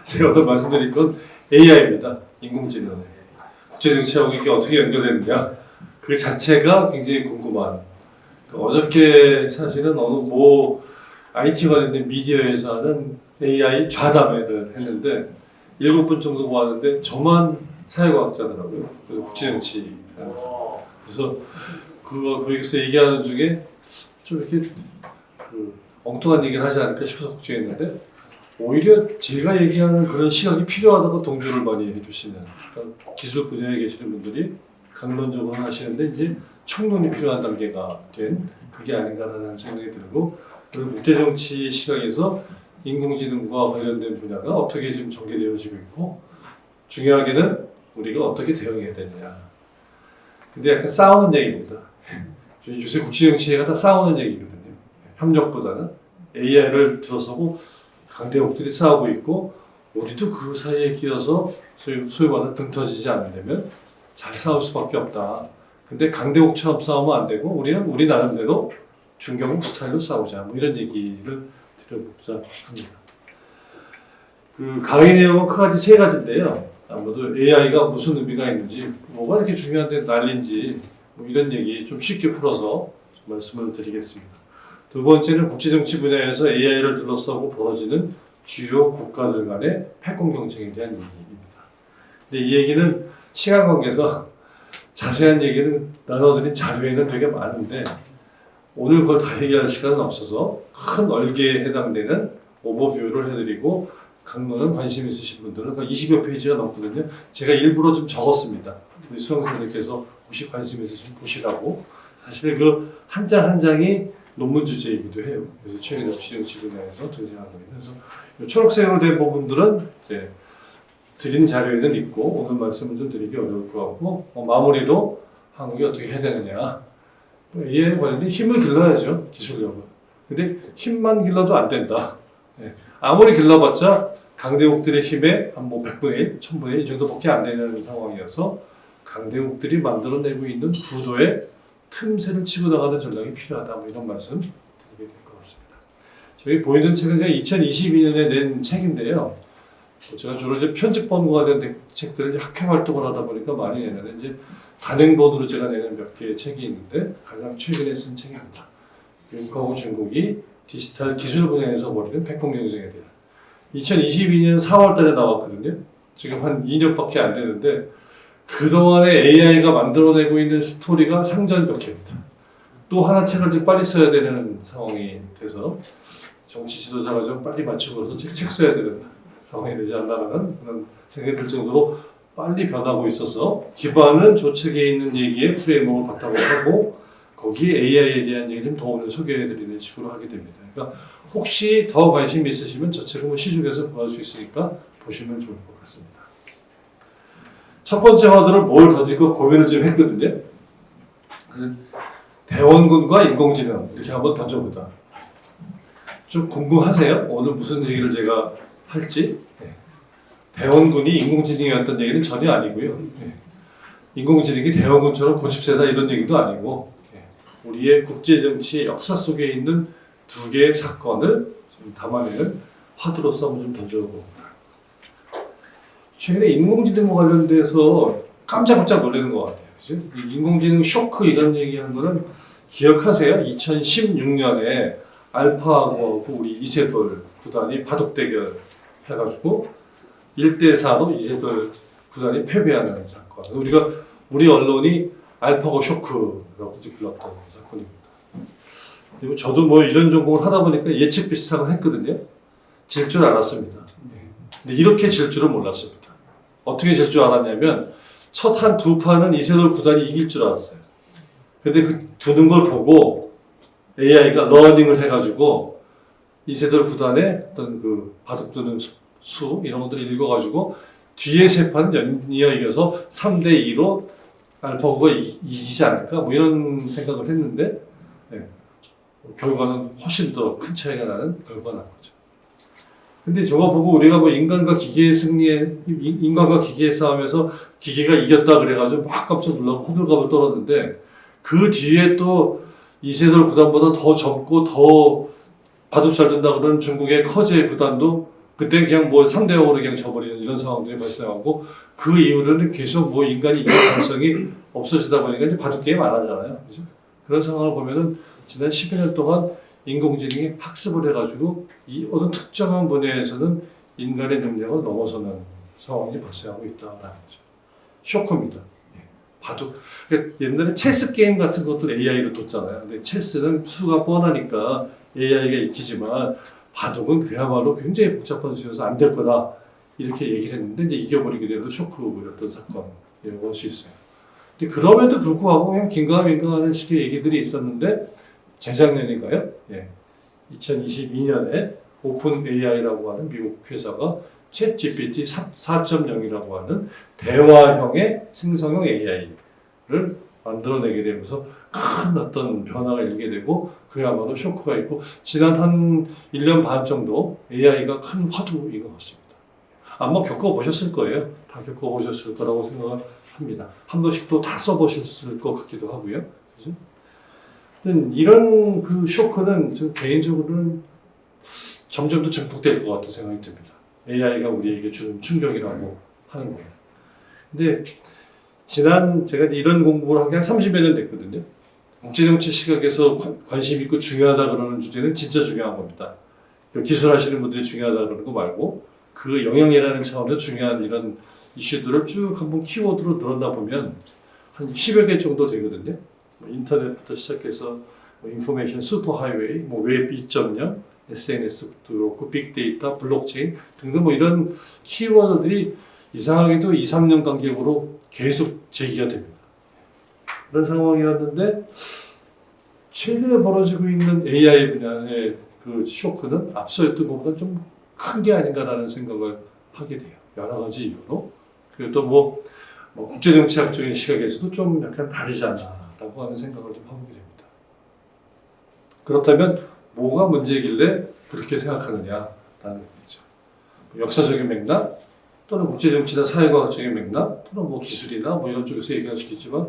제가 오늘 말씀드릴 건 AI입니다. 인공지능. 국제정치하고 이게 어떻게 연결되느냐. 그 자체가 굉장히 궁금한. 어저께 사실은 어느 IT 관련된 미디어에서 하는 AI 좌담회를 했는데 7분 정도 모았는데 저만 사회과학자더라고요. 그래서 국제정치. 그래서 거기서 얘기하는 중에 좀 이렇게 엉뚱한 얘기를 하지 않을까 싶어서 걱정했는데 오히려 제가 얘기하는 그런 시각이 필요하다고 동조를 많이 해주시는 그러니까 기술 분야에 계시는 분들이 강론적으로 하시는데 이제 총론이 필요한 단계가 된 그게 아닌가라는 생각이 들고 그리고 국제정치 시각에서 인공지능과 관련된 분야가 어떻게 지금 전개되어지고 있고 중요하게는 우리가 어떻게 대응해야 되느냐. 근데 약간 싸우는 얘기입니다. 요새 국제정치가 다 싸우는 얘기거든요. 협력보다는 AI를 들어서고 강대국들이 싸우고 있고 우리도 그 사이에 끼어서 소위 말하는 등 터지지 않으려면 잘 싸울 수밖에 없다. 근데 강대국처럼 싸우면 안 되고 우리는 우리 나름대로 중경국 스타일로 싸우자. 뭐 이런 얘기를 드려보자 합니다. 강의 내용은 크게 세 가지인데요. 아무래도 AI가 무슨 의미가 있는지, 뭐가 이렇게 중요한데 난리인지 뭐 이런 얘기 좀 쉽게 풀어서 좀 말씀을 드리겠습니다. 두 번째는 국제정치 분야에서 AI를 둘러싸고 벌어지는 주요 국가들 간의 패권 경쟁에 대한 얘기입니다. 근데 이 얘기는 시간 관계에서 자세한 얘기는 나눠드린 자료에는 되게 많은데 오늘 그걸 다 얘기할 시간은 없어서 큰 얼개에 해당되는 오버뷰를 해드리고 강론은 관심 있으신 분들은 20여 페이지가 넘거든요. 제가 일부러 좀 적었습니다. 우리 수강생님께서 혹시 관심 있으시면 보시라고. 사실 그 한 장 한 장이 논문 주제이기도 해요. 그래서 최근에 국제정치 분야에서 등장하고 있는. 그래서 초록색으로 된 부분들은 이제 드린 자료에는 있고 오늘 말씀을 좀 드리기 어려울 것 같고 마무리로 한국이 어떻게 해야 되느냐. 이에 관련된 힘을 길러야죠. 기술력은. 근데 힘만 길러도 안 된다. 아무리 길러봤자 강대국들의 힘의 한 100분의 1, 1000분의 1 정도밖에 안 되는 상황이어서 강대국들이 만들어내고 있는 구도의 틈새를 치고 나가는 전략이 필요하다. 뭐 이런 말씀 드리게 될 것 같습니다. 저희 보이는 책은 제가 2022년에 낸 책인데요. 제가 주로 이제 편집본과 관련된 책들을 학회 활동을 하다 보니까 많이 내는데 이제 단행본으로 제가 내는 몇 개의 책이 있는데 가장 최근에 쓴 책입니다. 미국하고 중국이 디지털 기술 분야에서 벌이는 패권 경쟁에 대한 2022년 4월 달에 나왔거든요. 지금 한 2년밖에 안 되는데 그동안에 AI가 만들어내고 있는 스토리가 상전벽해입니다. 또 하나 책을 좀 빨리 써야 되는 상황이 돼서 정치 지도자가 좀 빨리 맞추고서 책 써야 되는 상황이 되지 않나라는 그런 생각이 들 정도로 빨리 변하고 있어서 기반은 조책에 있는 얘기의 프레임워크를 바탕으로 하고 거기에 AI에 대한 얘기 좀 더 오늘 소개해드리는 식으로 하게 됩니다. 그러니까 혹시 더 관심 있으시면 저 책은 시중에서 구할 수 있으니까 보시면 좋을 것 같습니다. 첫 번째 화두를 뭘 던질까 고민을 좀 했거든요. 대원군과 인공지능 이렇게 한번 던져보자. 좀 궁금하세요? 오늘 무슨 얘기를 제가 할지? 대원군이 인공지능이었던 얘기는 전혀 아니고요. 인공지능이 대원군처럼 고집세다 이런 얘기도 아니고 우리의 국제정치의 역사 속에 있는 두 개의 사건을 좀 담아내는 화두로서 한번 좀 던져봅니다. 최근에 인공지능과 관련돼서 깜짝깜짝 놀라는 것 같아요. 그죠? 인공지능 쇼크 이런 얘기하는 거는 기억하세요? 2016년에 알파하고 우리 이세돌 구단이 바둑 대결 해가지고 1대4로 이세돌 구단이 패배하는 사건. 우리 언론이 알파고 쇼크라고 불렀던 사건입니다. 그리고 저도 뭐 이런 전공을 하다 보니까 예측 비슷한 걸 했거든요. 질 줄 알았습니다. 근데 이렇게 질 줄은 몰랐습니다. 어떻게 질 줄 알았냐면 첫 한 두 판은 이세돌 구단이 이길 줄 알았어요. 근데 그 두는 걸 보고 AI가 러닝을 해가지고 이세돌 구단의 어떤 그 바둑 두는 수 이런 것들을 읽어가지고 뒤에 세 판은 연이어 이겨서 3대2로 알파고가 이기지 않을까 뭐 이런 생각을 했는데 결과는 훨씬 더 큰 차이가 나는 결과가 난 거죠. 근데 저거 보고 우리가 뭐 인간과 기계의 싸움에서 기계가 이겼다 그래가지고 막 깜짝 놀라고 호들갑을 떨었는데 그 뒤에 또 이세돌 구단보다 더 젊고 더 바둑 잘 둔다 그러는 중국의 커제 구단도 그때 그냥 뭐 3대5로 그냥 져버리는 이런 상황들이 발생하고 그 이후로는 계속 뭐 인간이 이길 가능성이 없어지다 보니까 이제 바둑게임 안 하잖아요. 그죠? 그런 상황을 보면은 지난 10여 년 동안 인공지능이 학습을 해가지고 이 어느 특정한 분야에서는 인간의 능력을 넘어서는 상황이 발생하고 있다는 거죠. 쇼크입니다. 예. 바둑. 그러니까 옛날에 체스 게임 같은 것들 AI로 뒀잖아요. 근데 체스는 수가 뻔하니까 AI가 익히지만 바둑은 그야말로 굉장히 복잡한 수여서 안 될 거다. 이렇게 얘기를 했는데 이제 이겨버리게 되는 쇼크였던 사건이라고 할 수 있어요. 근데 그럼에도 불구하고 그냥 긴가민가하는 식의 얘기들이 있었는데 재작년인가요? 예. 2022년에 오픈 AI라고 하는 미국 회사가 챗 GPT 4.0이라고 하는 대화형의 생성형 AI를 만들어내게 되면서 큰 어떤 변화가 일게 되고 그야말로 쇼크가 있고 지난 한 1년 반 정도 AI가 큰 화두인 것 같습니다. 아마 겪어보셨을 거예요. 다 겪어보셨을 거라고 생각을 합니다. 한 번씩 또 다 써보셨을 것 같기도 하고요. 그죠? 이런 그 쇼크는 저 개인적으로는 점점 더 증폭될 것 같은 생각이 듭니다. AI가 우리에게 주는 충격이라고 하는 거예요. 근데 제가 이런 공부를 한 게 한 30여 년 됐거든요. 국제정치 시각에서 관심 있고 중요하다 그러는 주제는 진짜 중요한 겁니다. 기술하시는 분들이 중요하다 그러는 거 말고 그 영역이라는 차원에서 중요한 이런 이슈들을 쭉 한번 키워드로 늘어나 보면 한 10여 개 정도 되거든요. 인터넷부터 시작해서 인포메이션 슈퍼하이웨이, 웹 2.0, SNS도 그렇고 빅데이터, 블록체인 등등 이런 키워드들이 이상하게도 2, 3년 간격으로 계속 제기가 됩니다. 그런 상황이었는데 최근에 벌어지고 있는 AI 분야의 그 쇼크는 앞서였던 것보다 좀 큰 게 아닌가라는 생각을 하게 돼요. 여러 가지 이유로. 그리고 또 국제정치학적인 시각에서도 좀 약간 다르지 않나라고 하는 생각을 좀 하게 됩니다. 그렇다면 뭐가 문제길래 그렇게 생각하느냐라는 거죠. 역사적인 맥락 또는 국제정치나 사회과학적인 맥락 또는 기술이나 이런 쪽에서 얘기할 수도 있지만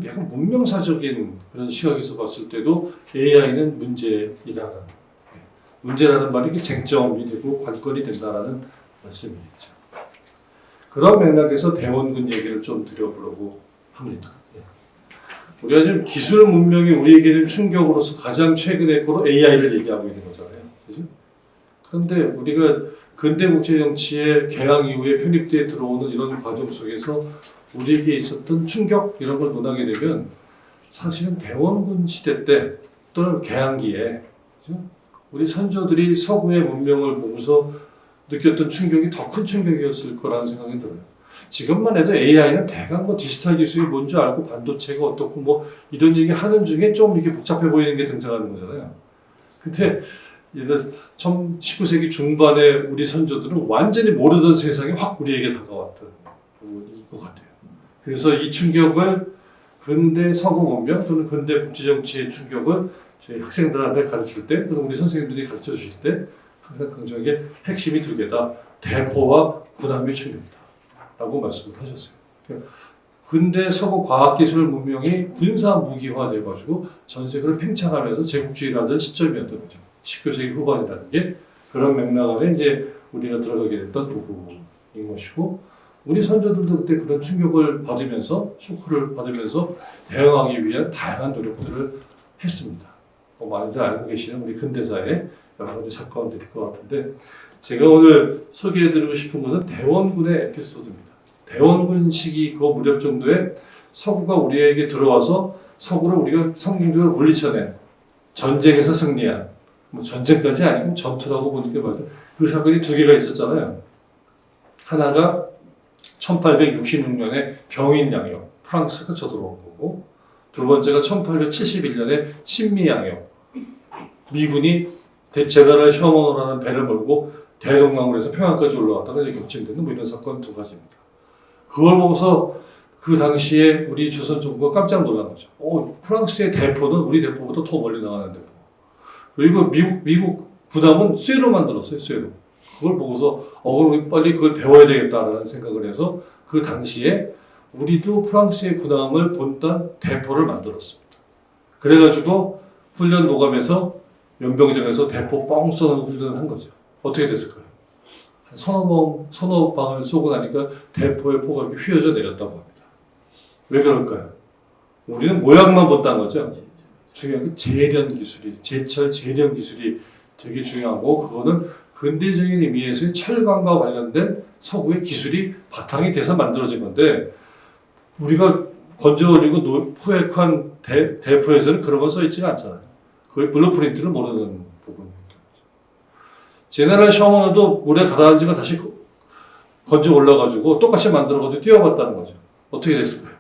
약간 문명사적인 그런 시각에서 봤을 때도 AI는 문제라는 말이 쟁점이 되고 관건이 된다라는 말씀이겠죠. 그런 맥락에서 대원군 얘기를 좀 드려보려고 합니다. 우리가 지금 기술 문명이 우리에게 좀 충격으로서 가장 최근의 거로 AI를 얘기하고 있는 거잖아요. 그죠? 그런데 우리가 근대 국제 정치의 개항 이후에 편입돼 들어오는 이런 과정 속에서 우리에게 있었던 충격 이런 걸 논하게 되면 사실은 대원군 시대 때 또는 개항기에 그죠? 우리 선조들이 서구의 문명을 보고서 느꼈던 충격이 더 큰 충격이었을 거라는 생각이 들어요. 지금만 해도 AI는 대강 디지털 기술이 뭔지 알고 반도체가 어떻고 이런 얘기 하는 중에 좀 이렇게 복잡해 보이는 게 등장하는 거잖아요. 근데 19세기 중반에 우리 선조들은 완전히 모르던 세상이 확 우리에게 다가왔던 부분인 것 같아요. 그래서 이 충격을 근대 서구 문명 또는 근대 국제 정치의 충격을 저희 학생들한테 가르칠 때 또는 우리 선생님들이 가르쳐 주실 때 항상 강조한 게 핵심이 두 개다. 대포와 군함의 충격이다. 라고 말씀을 하셨어요. 근대 서구 과학기술 문명이 군사 무기화 돼가지고 전 세계를 팽창하면서 제국주의를 하던 시점이었던 거죠. 19세기 후반이라는 게 그런 맥락 안에 이제 우리가 들어가게 됐던 부분인 것이고 우리 선조들도 그때 그런 충격을 받으면서 쇼크를 받으면서 대응하기 위한 다양한 노력들을 했습니다. 많이들 알고 계시는 우리 근대사의 여러 가지 사건들일 것 같은데 제가 오늘 소개해드리고 싶은 것은 대원군의 에피소드입니다. 대원군 시기 그 무렵 정도에 서구가 우리에게 들어와서 서구를 우리가 성공적으로 물리쳐낸 전쟁에서 승리한 전쟁까지 아니고 전투라고 보니까 맞아요. 그 사건이 두 개가 있었잖아요. 하나가 1866년에 병인양요 프랑스가 쳐들어온 거고 두 번째가 1871년에 신미양요 미군이 대체단을 셔먼호라는 배를 몰고 대동강으로 평양까지 올라왔다가 격침되는 이런 사건 두 가지입니다. 그걸 보고서 그 당시에 우리 조선 정부가 깜짝 놀란 거죠. 프랑스의 대포는 우리 대포보다 더 멀리 나가는 대포. 그리고 미국 군함은 쇠로 만들었어요. 쇠로. 그걸 보고서 우리 빨리 그걸 배워야 되겠다라는 생각을 해서 그 당시에 우리도 프랑스의 군함을 본딴 대포를 만들었습니다. 그래가지고 훈련 노감에서 연병장에서 대포 뻥 쏘는 훈련을 한 거죠. 어떻게 됐을까요? 서너 방을 쏘고 나니까 대포의 포가 이렇게 휘어져 내렸다고 합니다. 왜 그럴까요? 우리는 모양만 본다는 거죠. 중요한 게 제철 재련 기술이 되게 중요하고, 그거는 근대적인 의미에서의 철강과 관련된 서구의 기술이 바탕이 돼서 만들어진 건데, 우리가 건져 올리고 포획한 대포에서는 그런 건 써있지가 않잖아요. 거의 블루프린트를 모르는 부분입니다. 제네럴 셔먼도 물에 가라앉은 거 다시 건져 올라가지고 똑같이 만들어가지고 띄워봤다는 거죠. 어떻게 됐을까요?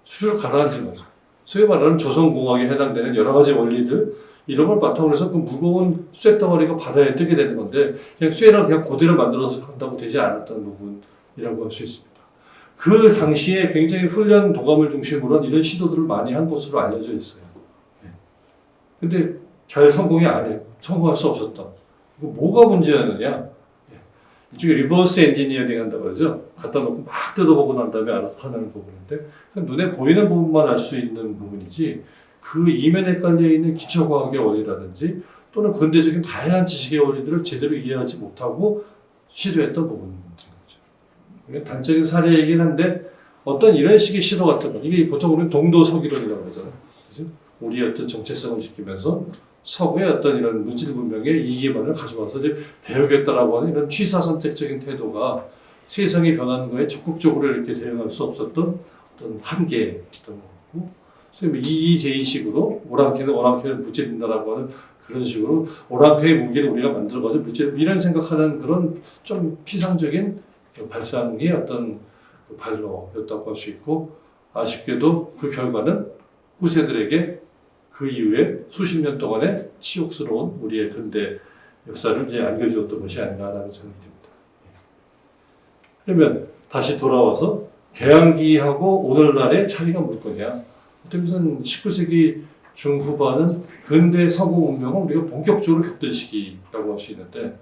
수시로 가라앉은 거죠. 소위 말하는 조선공학에 해당되는 여러 가지 원리들, 이런 걸 바탕으로 해서 그 무거운 쇳덩어리가 바다에 뜨게 되는 건데, 그냥 쇳을 그냥 그대로 만들어서 한다고 되지 않았던 부분이라고 할 수 있습니다. 그 당시에 굉장히 훈련 도감을 중심으로 한 이런 시도들을 많이 한 것으로 알려져 있어요. 근데 잘 성공할 수 없었다. 이거 뭐가 문제였느냐? 이쪽에 리버스 엔지니어링 한다고 그러죠. 갖다 놓고 막 뜯어보고 난 다음에 알아서 하는 부분인데, 눈에 보이는 부분만 알 수 있는 부분이지, 그 이면에 깔려있는 기초과학의 원리라든지 또는 근대적인 다양한 지식의 원리들을 제대로 이해하지 못하고 시도했던 부분인 거죠. 단적인 사례이긴 한데, 어떤 이런 식의 시도 같은 거, 이게 보통 우리는 동도서기론이라고 하잖아요. 그죠? 우리의 어떤 정체성을 지키면서 서구의 어떤 이런 물질 문명의 이기만을 가져와서 이제 배우겠다라고 하는 이런 취사선택적인 태도가 세상이 변하는 거에 적극적으로 이렇게 대응할 수 없었던 어떤 한계였던 거고, 이의제의식으로 오랑캐는 무찌른다라고 하는 그런 식으로 오랑캐의 무기를 우리가 만들어가지고 무찌 이런 생각하는 그런 좀 피상적인 발상의 어떤 발로였다고 할 수 있고, 아쉽게도 그 결과는 후세들에게 그 이후에 수십 년 동안의 치욕스러운 우리의 근대 역사를 이제 안겨주었던 것이 아닌가라는 생각이 듭니다. 그러면 다시 돌아와서 개항기하고 오늘날의 차이가 뭘 거냐? 어떤 면에서는 19세기 중후반은 근대 서구 문명을 우리가 본격적으로 겪던 시기라고 할 수 있는데,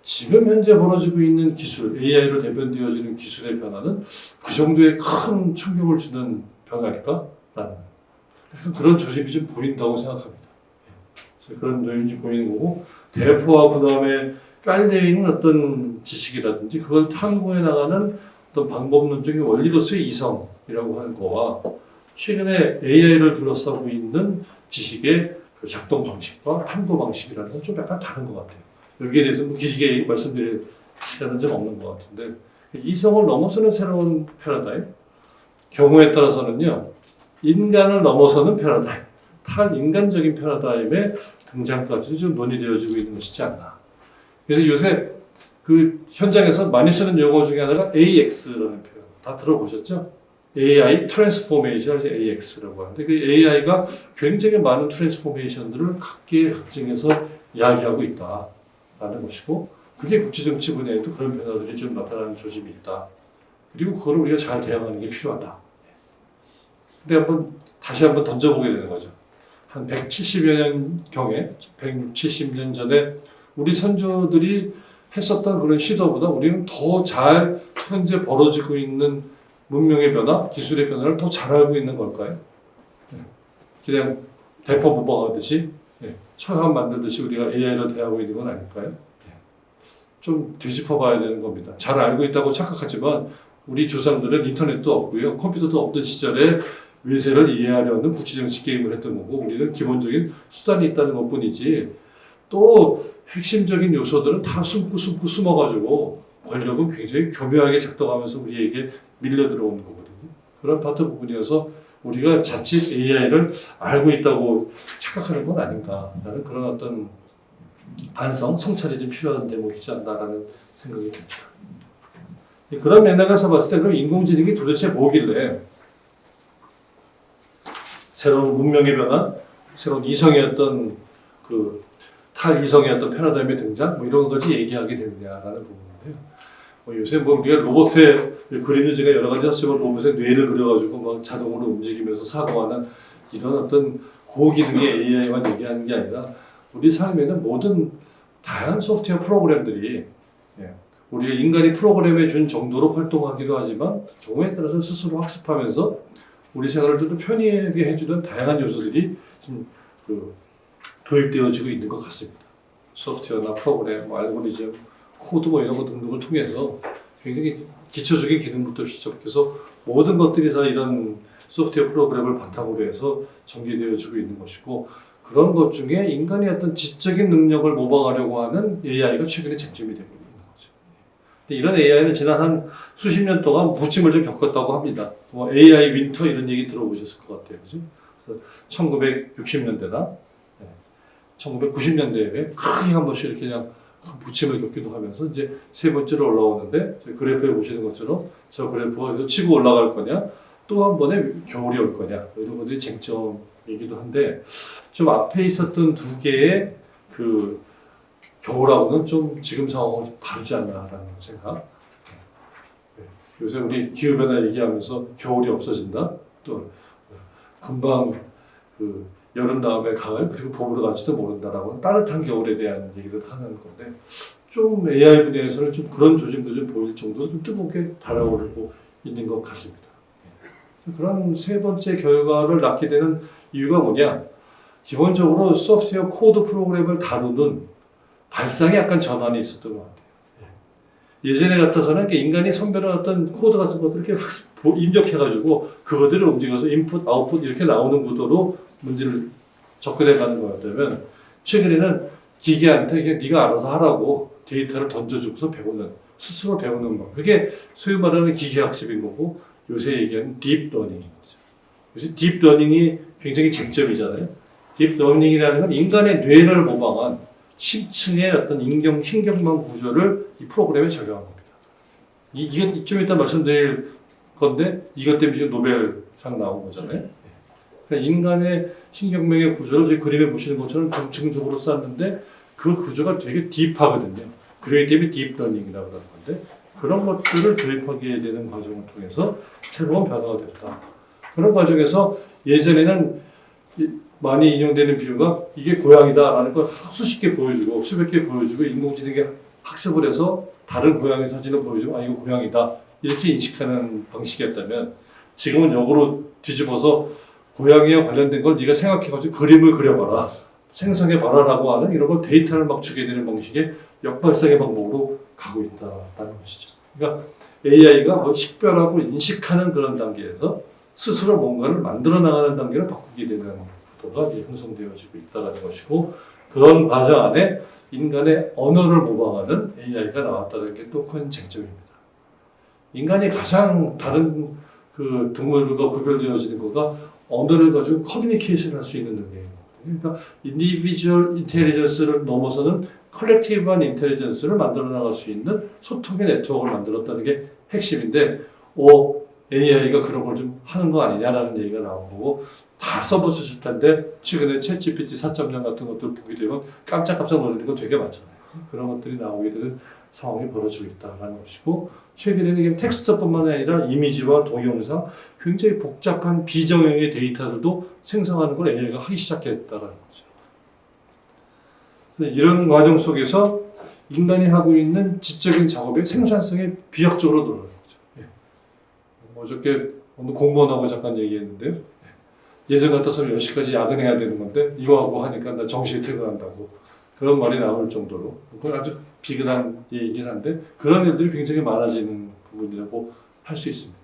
지금 현재 벌어지고 있는 기술, AI로 대변되어지는 기술의 변화는 그 정도의 큰 충격을 주는 변화일까라는 그런 조짐이 좀 보인다고 생각합니다. 그래서 그런 조짐이 보이는 거고, 대포와 그 다음에 깔려있는 어떤 지식이라든지 그걸 탐구해 나가는 어떤 방법론적인 원리로서의 이성이라고 하는 거와 최근에 AI를 둘러싸고 있는 지식의 그 작동 방식과 탐구 방식이라는 건 좀 약간 다른 것 같아요. 여기에 대해서 뭐 길게 말씀드릴 시간은 좀 없는 것 같은데, 이성을 넘어서는 새로운 패러다임, 경우에 따라서는요, 인간을 넘어서는 패러다임, 탈인간적인 패러다임의 등장까지도 좀 논의되어지고 있는 것이지 않나. 그래서 요새 그 현장에서 많이 쓰는 용어 중에 하나가 AX라는 표현, 다 들어보셨죠? AI 트랜스포메이션, AX라고 하는데, 그 AI가 굉장히 많은 트랜스포메이션들을 각계각층에서 이야기하고 있다라는 것이고, 그게 국제정치 분야에도 그런 변화들이 좀 나타나는 조짐이 있다. 그리고 그걸 우리가 잘 대응하는 게 필요하다. 근데 다시 한번 던져보게 되는 거죠. 한 170여 년경에, 170년 전에 우리 선조들이 했었던 그런 시도보다 우리는 더 잘 현재 벌어지고 있는 문명의 변화, 기술의 변화를 더 잘 알고 있는 걸까요? 그냥 대포 모방하듯이, 철학 만들듯이 우리가 AI를 대하고 있는 건 아닐까요? 좀 뒤집어 봐야 되는 겁니다. 잘 알고 있다고 착각하지만 우리 조상들은 인터넷도 없고요, 컴퓨터도 없던 시절에 외세를 이해하려는 국제정치 게임을 했던 거고, 우리는 기본적인 수단이 있다는 것뿐이지, 또 핵심적인 요소들은 다 숨어가지고 권력은 굉장히 교묘하게 작동하면서 우리에게 밀려 들어오는 거거든요. 그런 파트 부분이어서 우리가 자칫 AI를 알고 있다고 착각하는 건 아닌가라는 그런 어떤 반성, 성찰이 좀 필요한 대목이지 않나라는 생각이 듭니다. 그런 맥락에서 봤을 때 그럼 인공지능이 도대체 뭐길래 새로운 문명의 변화, 새로운 이성의 어떤 그 탈이성의 어떤 패러다임의 등장, 뭐 이런 것까지 얘기하게 되느냐라는 부분인데요. 요새 우리가 로봇의 그림을 제가 여러 가지 했지만, 로봇의 뇌를 그려가지고 막 자동으로 움직이면서 사고하는 이런 어떤 고기능의 AI만 얘기하는 게 아니라, 우리 삶에는 모든 다양한 소프트웨어 프로그램들이 우리가 인간이 프로그램해 준 정도로 활동하기도 하지만, 경우에 따라서 스스로 학습하면서 우리 생활을 좀 더 편리하게 해주는 다양한 요소들이 지금 도입되어지고 있는 것 같습니다. 소프트웨어나 프로그램, 알고리즘, 코드 뭐 이런 거 등등을 통해서 굉장히 기초적인 기능부터 시작해서 모든 것들이 다 이런 소프트웨어 프로그램을 바탕으로 해서 전개되어지고 있는 것이고 그런 것 중에 인간의 어떤 지적인 능력을 모방하려고 하는 AI가 최근에 쟁점이 되고 있는 거죠. 근데 이런 AI는 지난 한 수십 년 동안 부침을 좀 겪었다고 합니다. 뭐 AI 윈터 이런 얘기 들어보셨을 것 같아요. 그죠? 1960년대나 1990년대에 크게 한 번씩 이렇게 그냥 부침을 겪기도 하면서 이제 세 번째로 올라오는데 그래프에 보시는 것처럼 저 그래프가 치고 올라갈 거냐 또 한 번에 겨울이 올 거냐 이런 것들이 쟁점이기도 한데 좀 앞에 있었던 두 개의 그 겨울하고는 좀 지금 상황은 좀 다르지 않나라는 생각. 요새 우리 기후변화 얘기하면서 겨울이 없어진다 또 금방 그 여름 다음에 가을 그리고 봄으로 갈지도 모른다라고 따뜻한 겨울에 대한 얘기를 하는 건데 좀 AI 분야에서는 좀 그런 조짐도 좀 보일 정도로 좀 뜨겁게 달아오르고 있는 것 같습니다. 그런 세 번째 결과를 낳게 되는 이유가 뭐냐? 기본적으로 소프트웨어 코드 프로그램을 다루는 발상에 약간 전환이 있었던 것 같아요. 예전에 같아서는 인간이 선별한 어떤 코드 같은 것들을 이렇게 입력해가지고 그것들을 움직여서 인풋, 아웃풋 이렇게 나오는 구도로 문제를 접근해 가는 거였다면 최근에는 기계한테 이게 네가 알아서 하라고 데이터를 던져주고서 배우는 스스로 배우는 거 그게 소위 말하는 기계학습인 거고 요새 얘기하는 딥러닝인 거죠. 요새 딥러닝이 굉장히 쟁점이잖아요. 딥러닝이라는 건 인간의 뇌를 모방한 심층의 어떤 신경망 구조를 이 프로그램에 적용한 겁니다. 이게 좀 이따 말씀드릴 건데 이것 때문에 지금 노벨상 나온 거잖아요. 그러니까 인간의 신경망의 구조를 저희 그림에 보시는 것처럼 중층적으로 쌓는데 그 구조가 되게 딥하거든요. 그러기 때문에 딥러닝이라고 하는 건데 그런 것들을 도입하게 되는 과정을 통해서 새로운 변화가 됐다. 그런 과정에서 예전에는 많이 인용되는 비유가 이게 고양이다라는 걸 수십 개 보여주고 수백 개 보여주고 인공지능이 학습을 해서 다른 고양이 사진을 보여주고 아 이거 고양이다 이렇게 인식하는 방식이었다면 지금은 역으로 뒤집어서 고양이와 관련된 걸 네가 생각해가지고 그림을 그려봐라 생성해봐라라고 하는 이런 걸 데이터를 막 주게 되는 방식의 역발상의 방법으로 가고 있다라는 것이죠. 그러니까 AI가 식별하고 인식하는 그런 단계에서 스스로 뭔가를 만들어 나가는 단계를 바꾸게 되는 구도가 이제 형성되어지고 있다는 것이고 그런 과정 안에 인간의 언어를 모방하는 AI가 나왔다는 게 또 큰 쟁점입니다. 인간이 가장 다른 그 동물들과 구별되어지는 거가 언어를 가지고 커뮤니케이션을 할 수 있는 능력입니다. 그러니까 인디비주얼 인텔리전스를 넘어서는 컬렉티브한 인텔리전스를 만들어 나갈 수 있는 소통의 네트워크를 만들었다는 게 핵심인데 AI가 그런 걸 좀 하는 거 아니냐라는 얘기가 나온 거고 다 써보셨을 텐데 최근에 챗GPT 4.0 같은 것들 보게 되면 깜짝깜짝 놀라는 거 되게 많잖아요. 그런 것들이 나오게 되는 상황이 벌어지고 있다는 것이고 최근에는 이게 텍스트뿐만 아니라 이미지와 동영상 굉장히 복잡한 비정형의 데이터들도 생성하는 걸 AI가 하기 시작했다는 거죠. 그래서 이런 과정 속에서 인간이 하고 있는 지적인 작업의 생산성이 비약적으로 늘어나는 거죠. 어저께 오늘 공무원하고 잠깐 얘기했는데 예전 같아서는 10시까지 야근해야 되는 건데 이거 하고 하니까 나 정시에 퇴근한다고 그런 말이 나올 정도로 그건 아주 비근한 얘기긴 한데 그런 일들이 굉장히 많아지는 부분이라고 할 수 있습니다.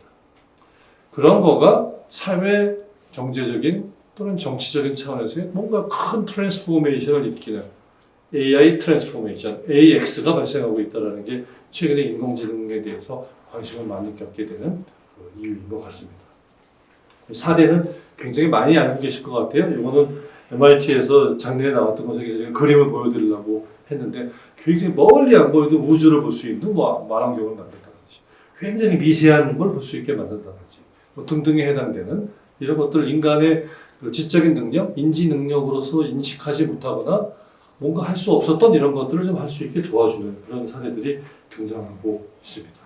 그런 거가 사회 경제적인 또는 정치적인 차원에서의 뭔가 큰 트랜스포메이션을 일으키는 AI 트랜스포메이션, AX가 발생하고 있다는 게 최근에 인공지능에 대해서 관심을 많이 갖게 되는 이유인 것 같습니다. 사례는 굉장히 많이 알고 계실 것 같아요. 이거는 MIT에서 작년에 나왔던 것을 그림을 보여드리려고 했는데 굉장히 멀리 안 보여도 우주를 볼 수 있는 망원경을 만든다든지 굉장히 미세한 걸 볼 수 있게 만든다든지 등등에 해당되는 이런 것들 인간의 지적인 능력, 인지 능력으로서 인식하지 못하거나 뭔가 할 수 없었던 이런 것들을 좀 할 수 있게 도와주는 그런 사례들이 등장하고 있습니다.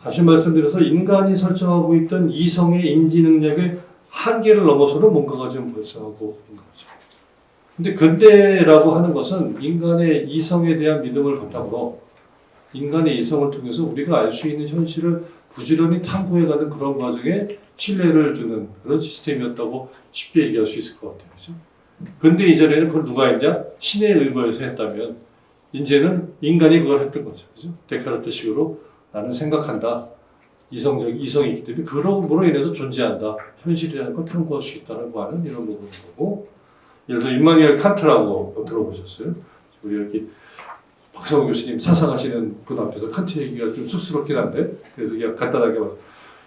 다시 말씀드려서 인간이 설정하고 있던 이성의 인지 능력의 한계를 넘어서는 뭔가가 좀 발생하고 있는 거죠. 근데 근대라고 하는 것은 인간의 이성에 대한 믿음을 바탕으로 인간의 이성을 통해서 우리가 알 수 있는 현실을 부지런히 탐구해가는 그런 과정에 신뢰를 주는 그런 시스템이었다고 쉽게 얘기할 수 있을 것 같아요. 그렇죠? 근데 이전에는 그걸 누가 했냐? 신에 의거해서 했다면 이제는 인간이 그걸 했던 거죠. 그죠? 데카르트식으로 나는 생각한다. 이성이 있기 때문에 그럼으로 인해서 존재한다. 현실이라는 걸 탐구할 수 있다고 하는 이런 부분인 거고. 예를 들어 임마누엘 칸트라고 들어보셨어요? 우리 여기 박성호 교수님 사상하시는 분 앞에서 칸트 얘기가 좀 쑥스럽긴 한데 그래도 그냥 간단하게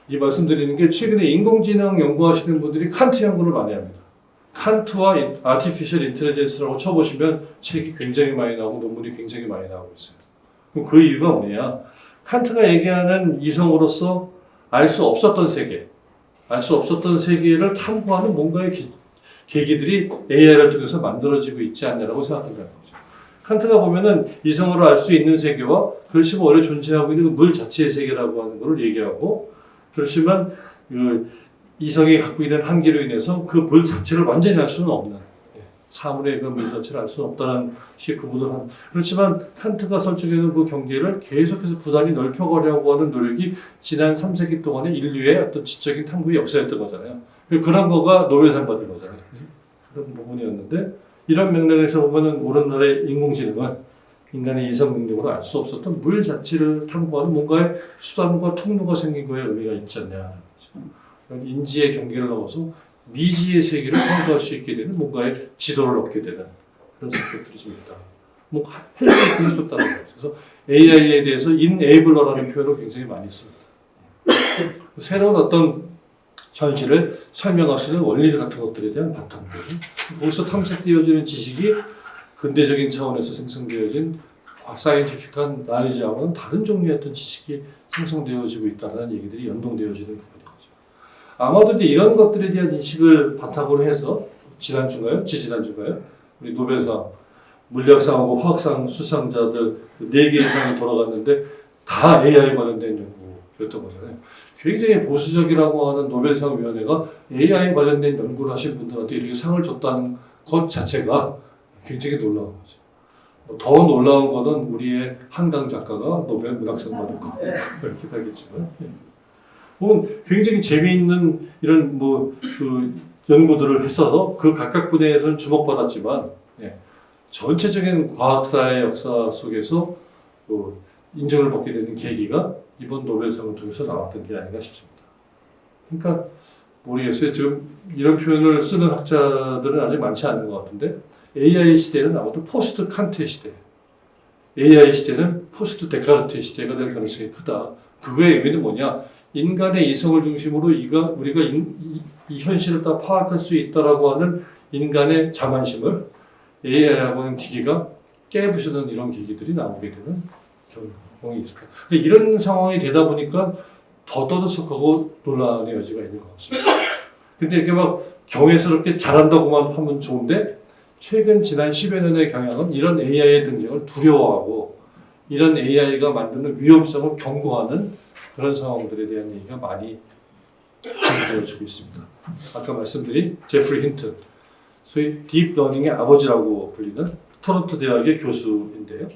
이 말씀드리는 게 최근에 인공지능 연구하시는 분들이 칸트 연구를 많이 합니다. 칸트와 아티피셜 인텔리전스라고 쳐보시면 책이 굉장히 많이 나오고 논문이 굉장히 많이 나오고 있어요. 그럼 그 이유가 뭐냐? 칸트가 얘기하는 이성으로서 알 수 없었던 세계, 알 수 없었던 세계를 탐구하는 뭔가의 계기들이 AI를 통해서 만들어지고 있지 않냐라고 생각한다는 거죠. 칸트가 보면은 이성으로 알 수 있는 세계와 그렇지만 원래 존재하고 있는 물 자체의 세계라고 하는 것을 얘기하고 그렇지만 그 이성이 갖고 있는 한계로 인해서 그 물 자체를 완전히 알 수는 없는 사물의 그 물 자체를 알 수는 없다는 식의 구분을 한. 그렇지만 칸트가 설정해놓은 그 경계를 계속해서 부단히 넓혀가려고 하는 노력이 지난 3세기 동안의 인류의 어떤 지적인 탐구의 역사였던 거잖아요. 그런 거가 노벨상 받은 거잖아요. 그런 부분이었는데 이런 맥락에서 보면은 오늘날의 인공지능은 인간의 이성 능력으로 알 수 없었던 물 자체를 탐구하는 뭔가의 수단과 통로가 생긴 거에 의미가 있지 않냐. 인지의 경계를 넘어서 미지의 세계를 탐구할 수 있게 되는 뭔가의 지도를 얻게 되는 그런 성격들이 좀 있다. 뭐 헬스 있게 해줬다는 거예요. 그래서 AI에 대해서 인에이블러라는 표현을 굉장히 많이 씁니다. 새로운 어떤 현실을 설명할 수 있는 원리 같은 것들에 대한 바탕들. 거기서 탐색되어지는 지식이 근대적인 차원에서 생성되어진 사이언티픽한 나리지하고는 다른 종류의 어떤 지식이 생성되어지고 있다는 얘기들이 연동되어지는 부분인 거죠. 아마도 이제 이런 것들에 대한 인식을 바탕으로 해서 지난주인가요? 지지난주인가요? 우리 노벨상, 물리학상하고 화학상 수상자들 4개 이상이 돌아갔는데 다 AI 관련된 연구였던 거잖아요. 굉장히 보수적이라고 하는 노벨상 위원회가 AI 관련된 연구를 하신 분들한테 이렇게 상을 줬다는 것 자체가 굉장히 놀라운 거죠. 더 놀라운 거는 우리의 한강 작가가 노벨 문학상 받을 거 이렇게 하겠지만 굉장히 재미있는 이런 그 연구들을 했어서 그 각각 분야에서는 주목받았지만 전체적인 과학사의 역사 속에서 인정을 받게 되는 계기가 이번 노벨상을 통해서 나왔던 게 아닌가 싶습니다. 그러니까 모르겠어요. 지금 이런 표현을 쓰는 학자들은 아직 많지 않은 것 같은데 AI 시대는 아마도 포스트 칸트의 시대, AI 시대는 포스트 데카르트의 시대가 될 가능성이 크다. 그거의 의미는 뭐냐? 인간의 이성을 중심으로 우리가 이 현실을 다 파악할 수 있다라고 하는 인간의 자만심을 AI라고 하는 기기가 깨부수는 이런 기기들이 나오게 되는 경우가 있을 거예요. 이런 상황이 되다 보니까 더 떠들썩하고 논란의 여지가 있는 것 같습니다. 근데 이렇게 막 경외스럽게 잘한다고만 하면 좋은데 최근 지난 10여 년의 경향은 이런 AI의 등장을 두려워하고 이런 AI가 만드는 위험성을 경고하는 그런 상황들에 대한 얘기가 많이 전해지고 있습니다. 아까 말씀드린 제프리 힌튼, 소위 딥러닝의 아버지라고 불리는 토론토 대학의 교수인데요.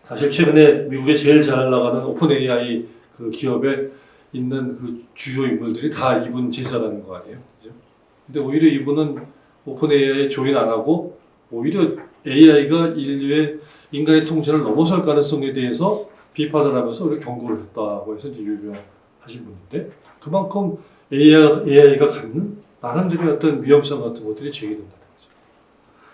사실 최근에 미국에 제일 잘 나가는 오픈 AI 그 기업에 있는 그 주요 인물들이 다 이분 제자라는 거 아니에요? 그죠? 근데 오히려 이분은 오픈 AI에 조인 안 하고 오히려 AI가 인간의 통제를 넘어설 가능성에 대해서 비판을 하면서 오히려 경고를 했다고 해서 이제 유명하신 분인데 그만큼 AI가 갖는 나름대로의 어떤 위험성 같은 것들이 제기된다는 거죠.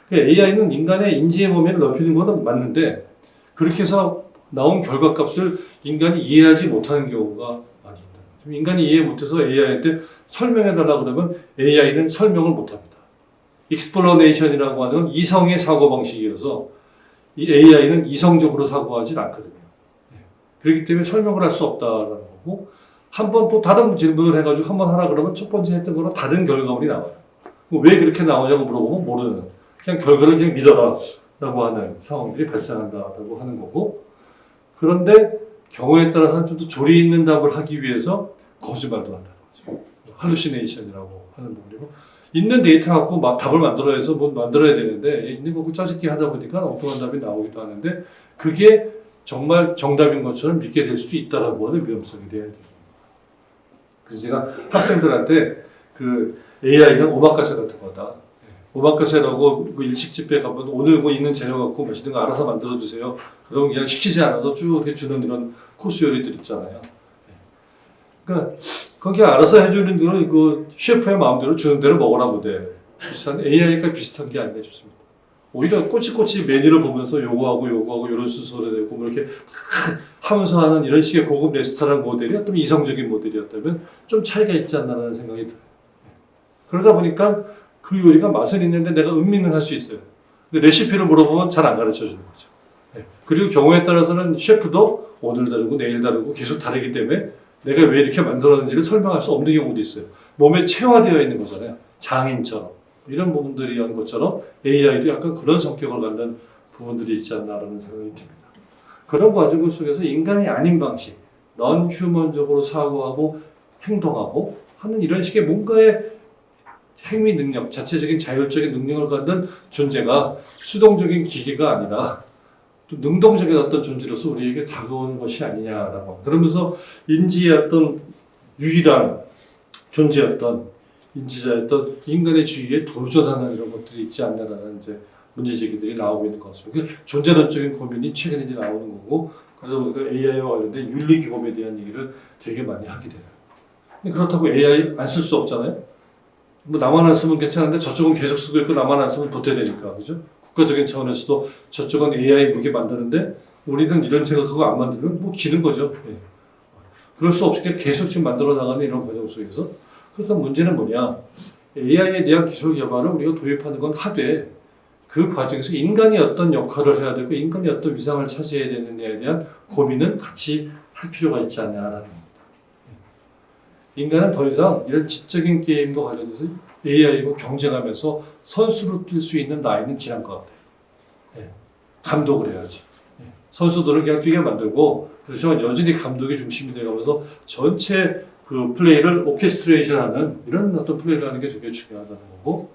그러니까 AI는 인간의 인지의 범위를 넓히는 것은 맞는데 그렇게 해서 나온 결과값을 인간이 이해하지 못하는 경우가 많이 있다. 인간이 이해 못해서 AI한테 설명해달라 그러면 AI는 설명을 못합니다. 익스플러네이션이라고 하는 이성의 사고방식이어서 이 AI는 이성적으로 사고하지 않거든요. 그렇기 때문에 설명을 할 수 없다라는 거고 한 번 또 다른 질문을 해가지고 한 번 하라 그러면 첫 번째 했던 거랑 다른 결과물이 나와요. 왜 그렇게 나오냐고 물어보면 모르는 그냥 결과를 그냥 믿어라 라고 하는 상황들이 발생한다고 하는 거고 그런데 경우에 따라서는 좀 더 조리 있는 답을 하기 위해서 거짓말도 한다는 거죠. 할루시네이션이라고 하는 부분이고 있는 데이터 갖고 막 답을 만들어야 해서 뭐 만들어야 되는데 있는 거고 짜집기 하다 보니까 엉뚱한 답이 나오기도 하는데 그게 정말 정답인 것처럼 믿게 될 수도 있다라고 하는 위험성이 돼야 돼요. 그래서 제가 학생들한테 그 AI는 오마카세 같은 거다. 오마카세라고 그 일식 집에 가면 오늘 뭐 있는 재료 갖고 맛있는 거 알아서 만들어 주세요. 그런 그냥 시키지 않아도 쭉 이렇게 주는 이런 코스 요리들 있잖아요. 그러니까 거기 알아서 해주는 거는 그 셰프의 마음대로 주는 대로 먹으라고 돼. 비슷한 AI가 비슷한 게 아닌가 싶습니다. 오히려 꼬치꼬치 메뉴를 보면서 요거하고 이런 순서를 내고 뭐 이렇게 하면서 하는 이런 식의 고급 레스토랑 모델이 어떤 이성적인 모델이었다면 좀 차이가 있지 않나라는 생각이 들어요. 그러다 보니까 그 요리가 맛은 있는데 내가 음미는 할 수 있어요. 근데 레시피를 물어보면 잘 안 가르쳐 주는 거죠. 그리고 경우에 따라서는 셰프도 오늘 다르고 내일 다르고 계속 다르기 때문에 내가 왜 이렇게 만들었는지를 설명할 수 없는 경우도 있어요. 몸에 체화되어 있는 거잖아요. 장인처럼. 이런 부분들이 한 것처럼 AI도 약간 그런 성격을 갖는 부분들이 있지 않나라는 생각이 듭니다. 그런 과정 속에서 인간이 아닌 방식, 넌 휴먼적으로 사고하고 행동하고 하는 이런 식의 뭔가의 행위 능력, 자체적인 자율적인 능력을 갖는 존재가 수동적인 기계가 아니라 또 능동적인 어떤 존재로서 우리에게 다가오는 것이 아니냐라고. 그러면서 인지의 어떤 유일한 존재였던 인지자였던 인간의 주위에 도전하는 이런 것들이 있지 않냐라는 이제 문제제기들이 나오고 있는 것 같습니다. 존재론적인 고민이 최근에 이제 나오는 거고, 그러다 보니까 AI와 관련된 윤리 기법에 대한 얘기를 되게 많이 하게 돼요. 그렇다고 AI 안 쓸 수 없잖아요. 뭐 나만 안 쓰면 괜찮은데 저쪽은 계속 쓰고 있고 나만 안 쓰면 도태되니까, 그죠? 국가적인 차원에서도 저쪽은 AI 무기 만드는데 우리는 이런 생각하고 안 만들면 뭐 기는 거죠. 예. 그럴 수 없이 계속 지금 만들어 나가는 이런 과정 속에서. 그래서 문제는 뭐냐? AI에 대한 기술 개발을 우리가 도입하는 건 하되 그 과정에서 인간이 어떤 역할을 해야 되고 인간이 어떤 위상을 차지해야 되느냐에 대한 고민은 같이 할 필요가 있지 않냐라는 겁니다. 인간은 더 이상 이런 지적인 게임과 관련해서 AI와 경쟁하면서 선수로 뛸 수 있는 나이는 지난 것 같아요. 예. 감독을 해야지. 예. 선수들을 그냥 뛰게 만들고, 그렇지만 여전히 감독이 중심이 되어가면서 전체 그 플레이를 오케스트레이션하는 이런 어떤 플레이를 하는 게 되게 중요하다는 거고,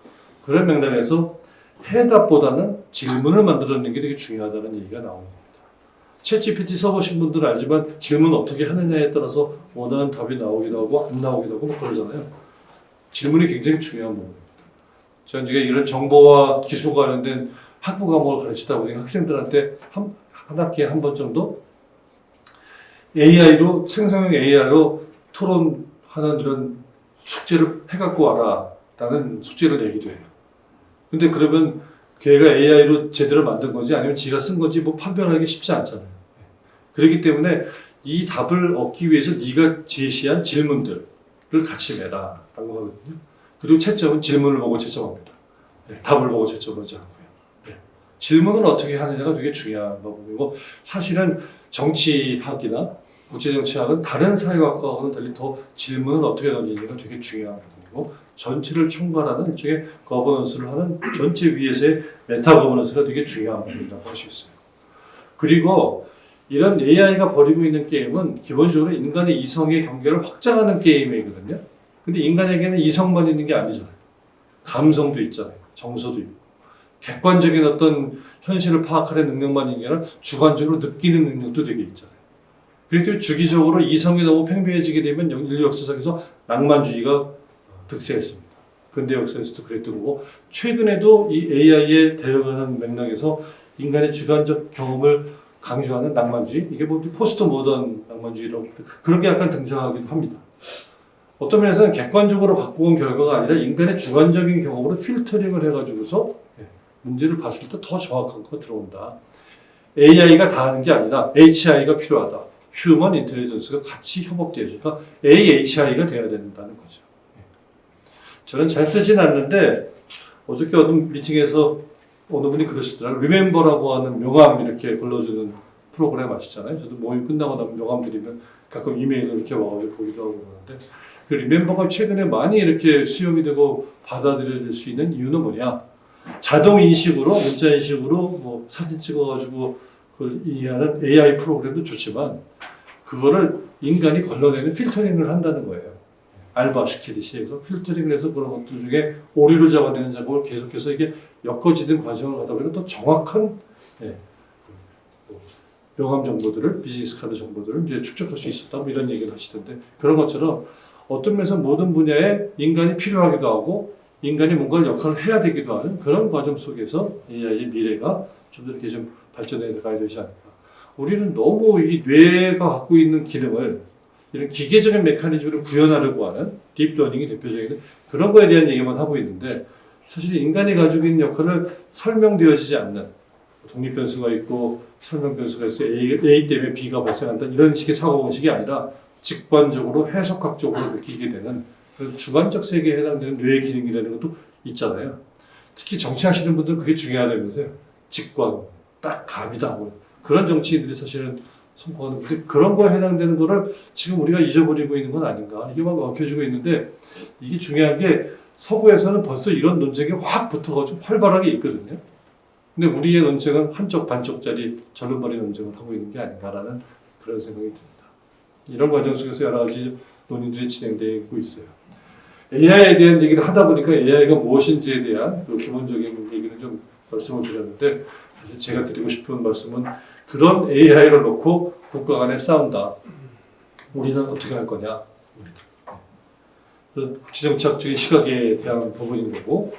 그런 맥락에서 해답보다는 질문을 만들어내는 게 되게 중요하다는 얘기가 나오는 겁니다. 챗GPT 써보신 분들은 알지만 질문 어떻게 하느냐에 따라서 원하는 답이 나오기도 하고 안 나오기도 하고 뭐 그러잖아요. 질문이 굉장히 중요한 부분입니다. 저는 이게 이런 정보와 기술과 관련된 학부 과목을 가르치다 보니 학생들한테 한 학기에 한 번 정도 AI로 생성형 AI로 토론하는 이런 숙제를 해갖고 와라 라는 숙제를 내기도 해요. 근데 그러면 걔가 AI로 제대로 만든 건지 아니면 지가 쓴 건지 뭐 판별하기 쉽지 않잖아요. 그렇기 때문에 이 답을 얻기 위해서 네가 제시한 질문들을 같이 내라 라고 하거든요. 그리고 채점은 질문을 보고 채점합니다. 네, 답을 보고 채점하지 않고요. 네. 질문을 어떻게 하느냐가 되게 중요한 부분이고, 사실은 정치학이나 국제정치학은 다른 사회학과와는 달리 더 질문을 어떻게 던지느냐가 되게 중요한 부분이고, 전체를 총괄하는 일종의 거버넌스를 하는 전체 위에서의 메타 거버넌스가 되게 중요한 부분이라고 할 수 있어요. 그리고 이런 AI가 벌이고 있는 게임은 기본적으로 인간의 이성의 경계를 확장하는 게임이거든요. 근데 인간에게는 이성만 있는 게 아니잖아요. 감성도 있잖아요. 정서도 있고. 객관적인 어떤 현실을 파악하는 능력만 있는 게 아니라 주관적으로 느끼는 능력도 되게 있잖아요. 그렇기 때문에 주기적으로 이성이 너무 팽배해지게 되면 인류 역사상에서 낭만주의가 득세했습니다. 근대 역사에서도 그랬던 거고, 최근에도 이 AI에 대응하는 맥락에서 인간의 주관적 경험을 강조하는 낭만주의, 이게 뭐 포스트 모던 낭만주의라고 그런 게 약간 등장하기도 합니다. 어떤 면에서는 객관적으로 갖고 온 결과가 아니라 인간의 주관적인 경험으로 필터링을 해가지고서 문제를 봤을 때 더 정확한 거 들어온다. AI가 다 하는 게 아니라 HI가 필요하다. 휴먼 인텔리전스가 같이 협업되니까 AHI가 돼야 된다는 거죠. 저는 잘 쓰진 않는데 어저께 어떤 미팅에서 어느 분이 그러시더라고요. 리멤버라고 하는 명함 이렇게 걸러주는 프로그램 아시잖아요. 저도 모임 끝나고 나면 명함 드리면 가끔 이메일로 이렇게 와가지고 보기도 하고 그러는데, 그 리멤버가 최근에 많이 이렇게 수용이 되고 받아들여질 수 있는 이유는 뭐냐? 자동 인식으로, 문자 인식으로 뭐 사진 찍어가지고 그걸 이해하는 AI 프로그램도 좋지만 그거를 인간이 걸러내는 필터링을 한다는 거예요. 알바 시키듯이 해서 필터링을 해서 그런 것들 중에 오류를 잡아내는 작업을 계속해서 이게 엮어지는 과정을 가다 보니까 또 정확한 명함 정보들을, 비즈니스 카드 정보들을 이제 축적할 수 있었다, 뭐 이런 얘기를 하시던데, 그런 것처럼 어떤 면에서 모든 분야에 인간이 필요하기도 하고 인간이 뭔가 역할을 해야 되기도 하는 그런 과정 속에서 AI의 미래가 좀 더 이렇게 좀 발전해 가야 되지 않을까. 우리는 너무 이 뇌가 갖고 있는 기능을 이런 기계적인 메커니즘으로 구현하려고 하는 딥러닝이 대표적인 그런 거에 대한 얘기만 하고 있는데 사실 인간이 가지고 있는 역할을 설명되어지지 않는 독립 변수가 있고 설명 변수가 있어 A 때문에 B가 발생한다 이런 식의 사고방식이 아니라 직관적으로 해석학적으로 느끼게 되는 그런 주관적 세계에 해당되는 뇌의 기능이라는 것도 있잖아요. 특히 정치하시는 분들은 그게 중요하다면서요. 직관, 딱 감이다. 뭐 그런 정치인들이 사실은 손꼽는 건데 그런 거에 해당되는 거를 지금 우리가 잊어버리고 있는 건 아닌가. 이게 막 엉켜지고 있는데 이게 중요한 게 서구에서는 벌써 이런 논쟁이 확 붙어가지고 활발하게 있거든요. 근데 우리의 논쟁은 한쪽 반쪽짜리 절름발이 논쟁을 하고 있는 게 아닌가라는 그런 생각이 듭니다. 이런 과정 속에서 여러 가지 논의들이 진행되고 있어요. AI에 대한 얘기를 하다 보니까 AI가 무엇인지에 대한 그 기본적인 얘기는 좀 말씀을 드렸는데 사실 제가 드리고 싶은 말씀은 그런 AI를 놓고 국가 간에 싸운다. 우리는 어떻게 할 거냐. 국제정치학적인 시각에 대한 부분인 거고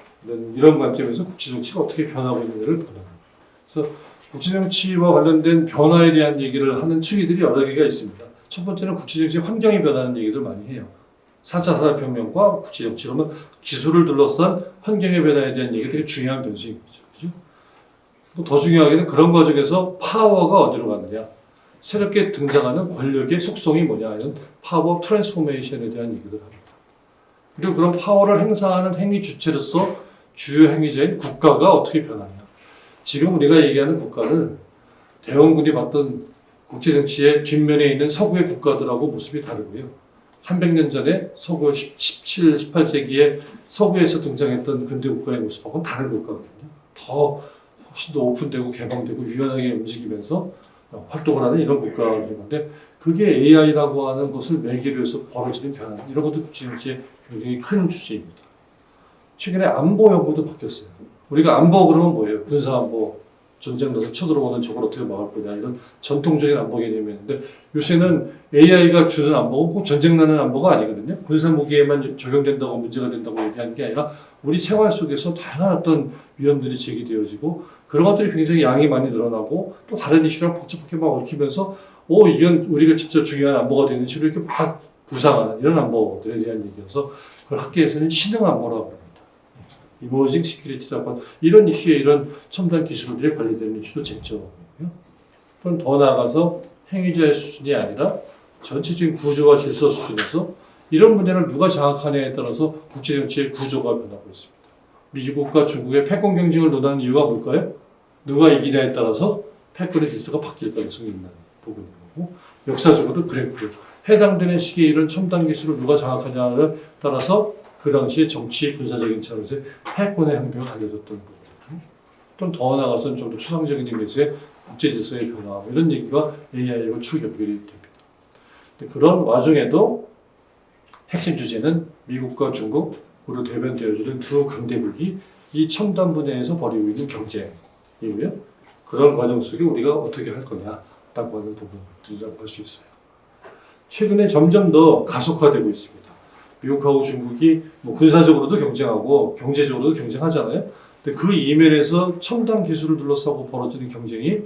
이런 관점에서 국제정치가 어떻게 변하고 있는지를 보는 거예요. 그래서 국제정치와 관련된 변화에 대한 얘기를 하는 측이들이 여러 개가 있습니다. 첫 번째는 국제정치 환경이 변하는 얘기들 많이 해요. 4차 산업혁명과 국제정치, 그러면 기술을 둘러싼 환경의 변화에 대한 얘기가 되게 중요한 변수인 거죠. 그죠? 더 중요하게는 그런 과정에서 파워가 어디로 가느냐. 새롭게 등장하는 권력의 속성이 뭐냐. 이런 파워 트랜스포메이션에 대한 얘기를 합니다. 그리고 그런 파워를 행사하는 행위 주체로서 주요 행위자인 국가가 어떻게 변하냐. 지금 우리가 얘기하는 국가는 대원군이 봤던 국제정치의 뒷면에 있는 서구의 국가들하고 모습이 다르고요. 300년 전에 서구 17, 18세기에 서구에서 등장했던 근대 국가의 모습하고는 다른 국가거든요. 더 훨씬 더 오픈되고 개방되고 유연하게 움직이면서 활동을 하는 이런 국가인 건데 그게 AI라고 하는 것을 매개로 해서 벌어지는 변화 이런 것도 국제정치의 굉장히 큰 주제입니다. 최근에 안보 연구도 바뀌었어요. 우리가 안보 그러면 뭐예요? 군사안보, 전쟁 나서 쳐들어오는 적을 어떻게 막을 거냐 이런 전통적인 안보 개념이었는데 요새는 AI가 주는 안보가 꼭 전쟁 나는 안보가 아니거든요. 군사 무기에만 적용된다고 문제가 된다고 얘기하는 게 아니라 우리 생활 속에서 다양한 어떤 위험들이 제기되어지고 그런 것들이 굉장히 양이 많이 늘어나고 또 다른 이슈랑 복잡하게 막 얽히면서 이건 우리가 진짜 중요한 안보가 되는 식으로 이렇게 막 부상하는 이런 안보들에 대한 얘기여서 그걸 학계에서는 신흥 안보라고 합니다. 이머징 시큐리티라고 하는 이런 이슈에 이런 첨단 기술들이 관리되는 이슈도 쟁점이고요. 그럼 더 나아가서 행위자의 수준이 아니라 전체적인 구조와 질서 수준에서 이런 문제를 누가 장악하냐에 따라서 국제정치의 구조가 변하고 있습니다. 미국과 중국의 패권 경쟁을 논하는 이유가 뭘까요? 누가 이기냐에 따라서 패권의 질서가 바뀔 가능성이 있는 부분인 거고 역사적으로도 그랬고요. 해당되는 시기에 이런 첨단 기술을 누가 장악하냐에 따라서 그 당시에 정치, 군사적인 차원에서의 패권의 향배가 달려졌던 부분. 좀 더 나아가서는 좀 더 추상적인 의미에서의 국제 질서의 변화 이런 얘기가 AI하고 추 연결이 됩니다. 그런 와중에도 핵심 주제는 미국과 중국으로 대변되어지는 두 강대국이 이 첨단 분야에서 벌이고 있는 경쟁이고요. 그런 과정 속에 우리가 어떻게 할 거냐라고 하는 부분들이라고 할 수 있어요. 최근에 점점 더 가속화되고 있습니다. 미국하고 중국이 뭐 군사적으로도 경쟁하고 경제적으로도 경쟁하잖아요. 근데 그 이면에서 첨단 기술을 둘러싸고 벌어지는 경쟁이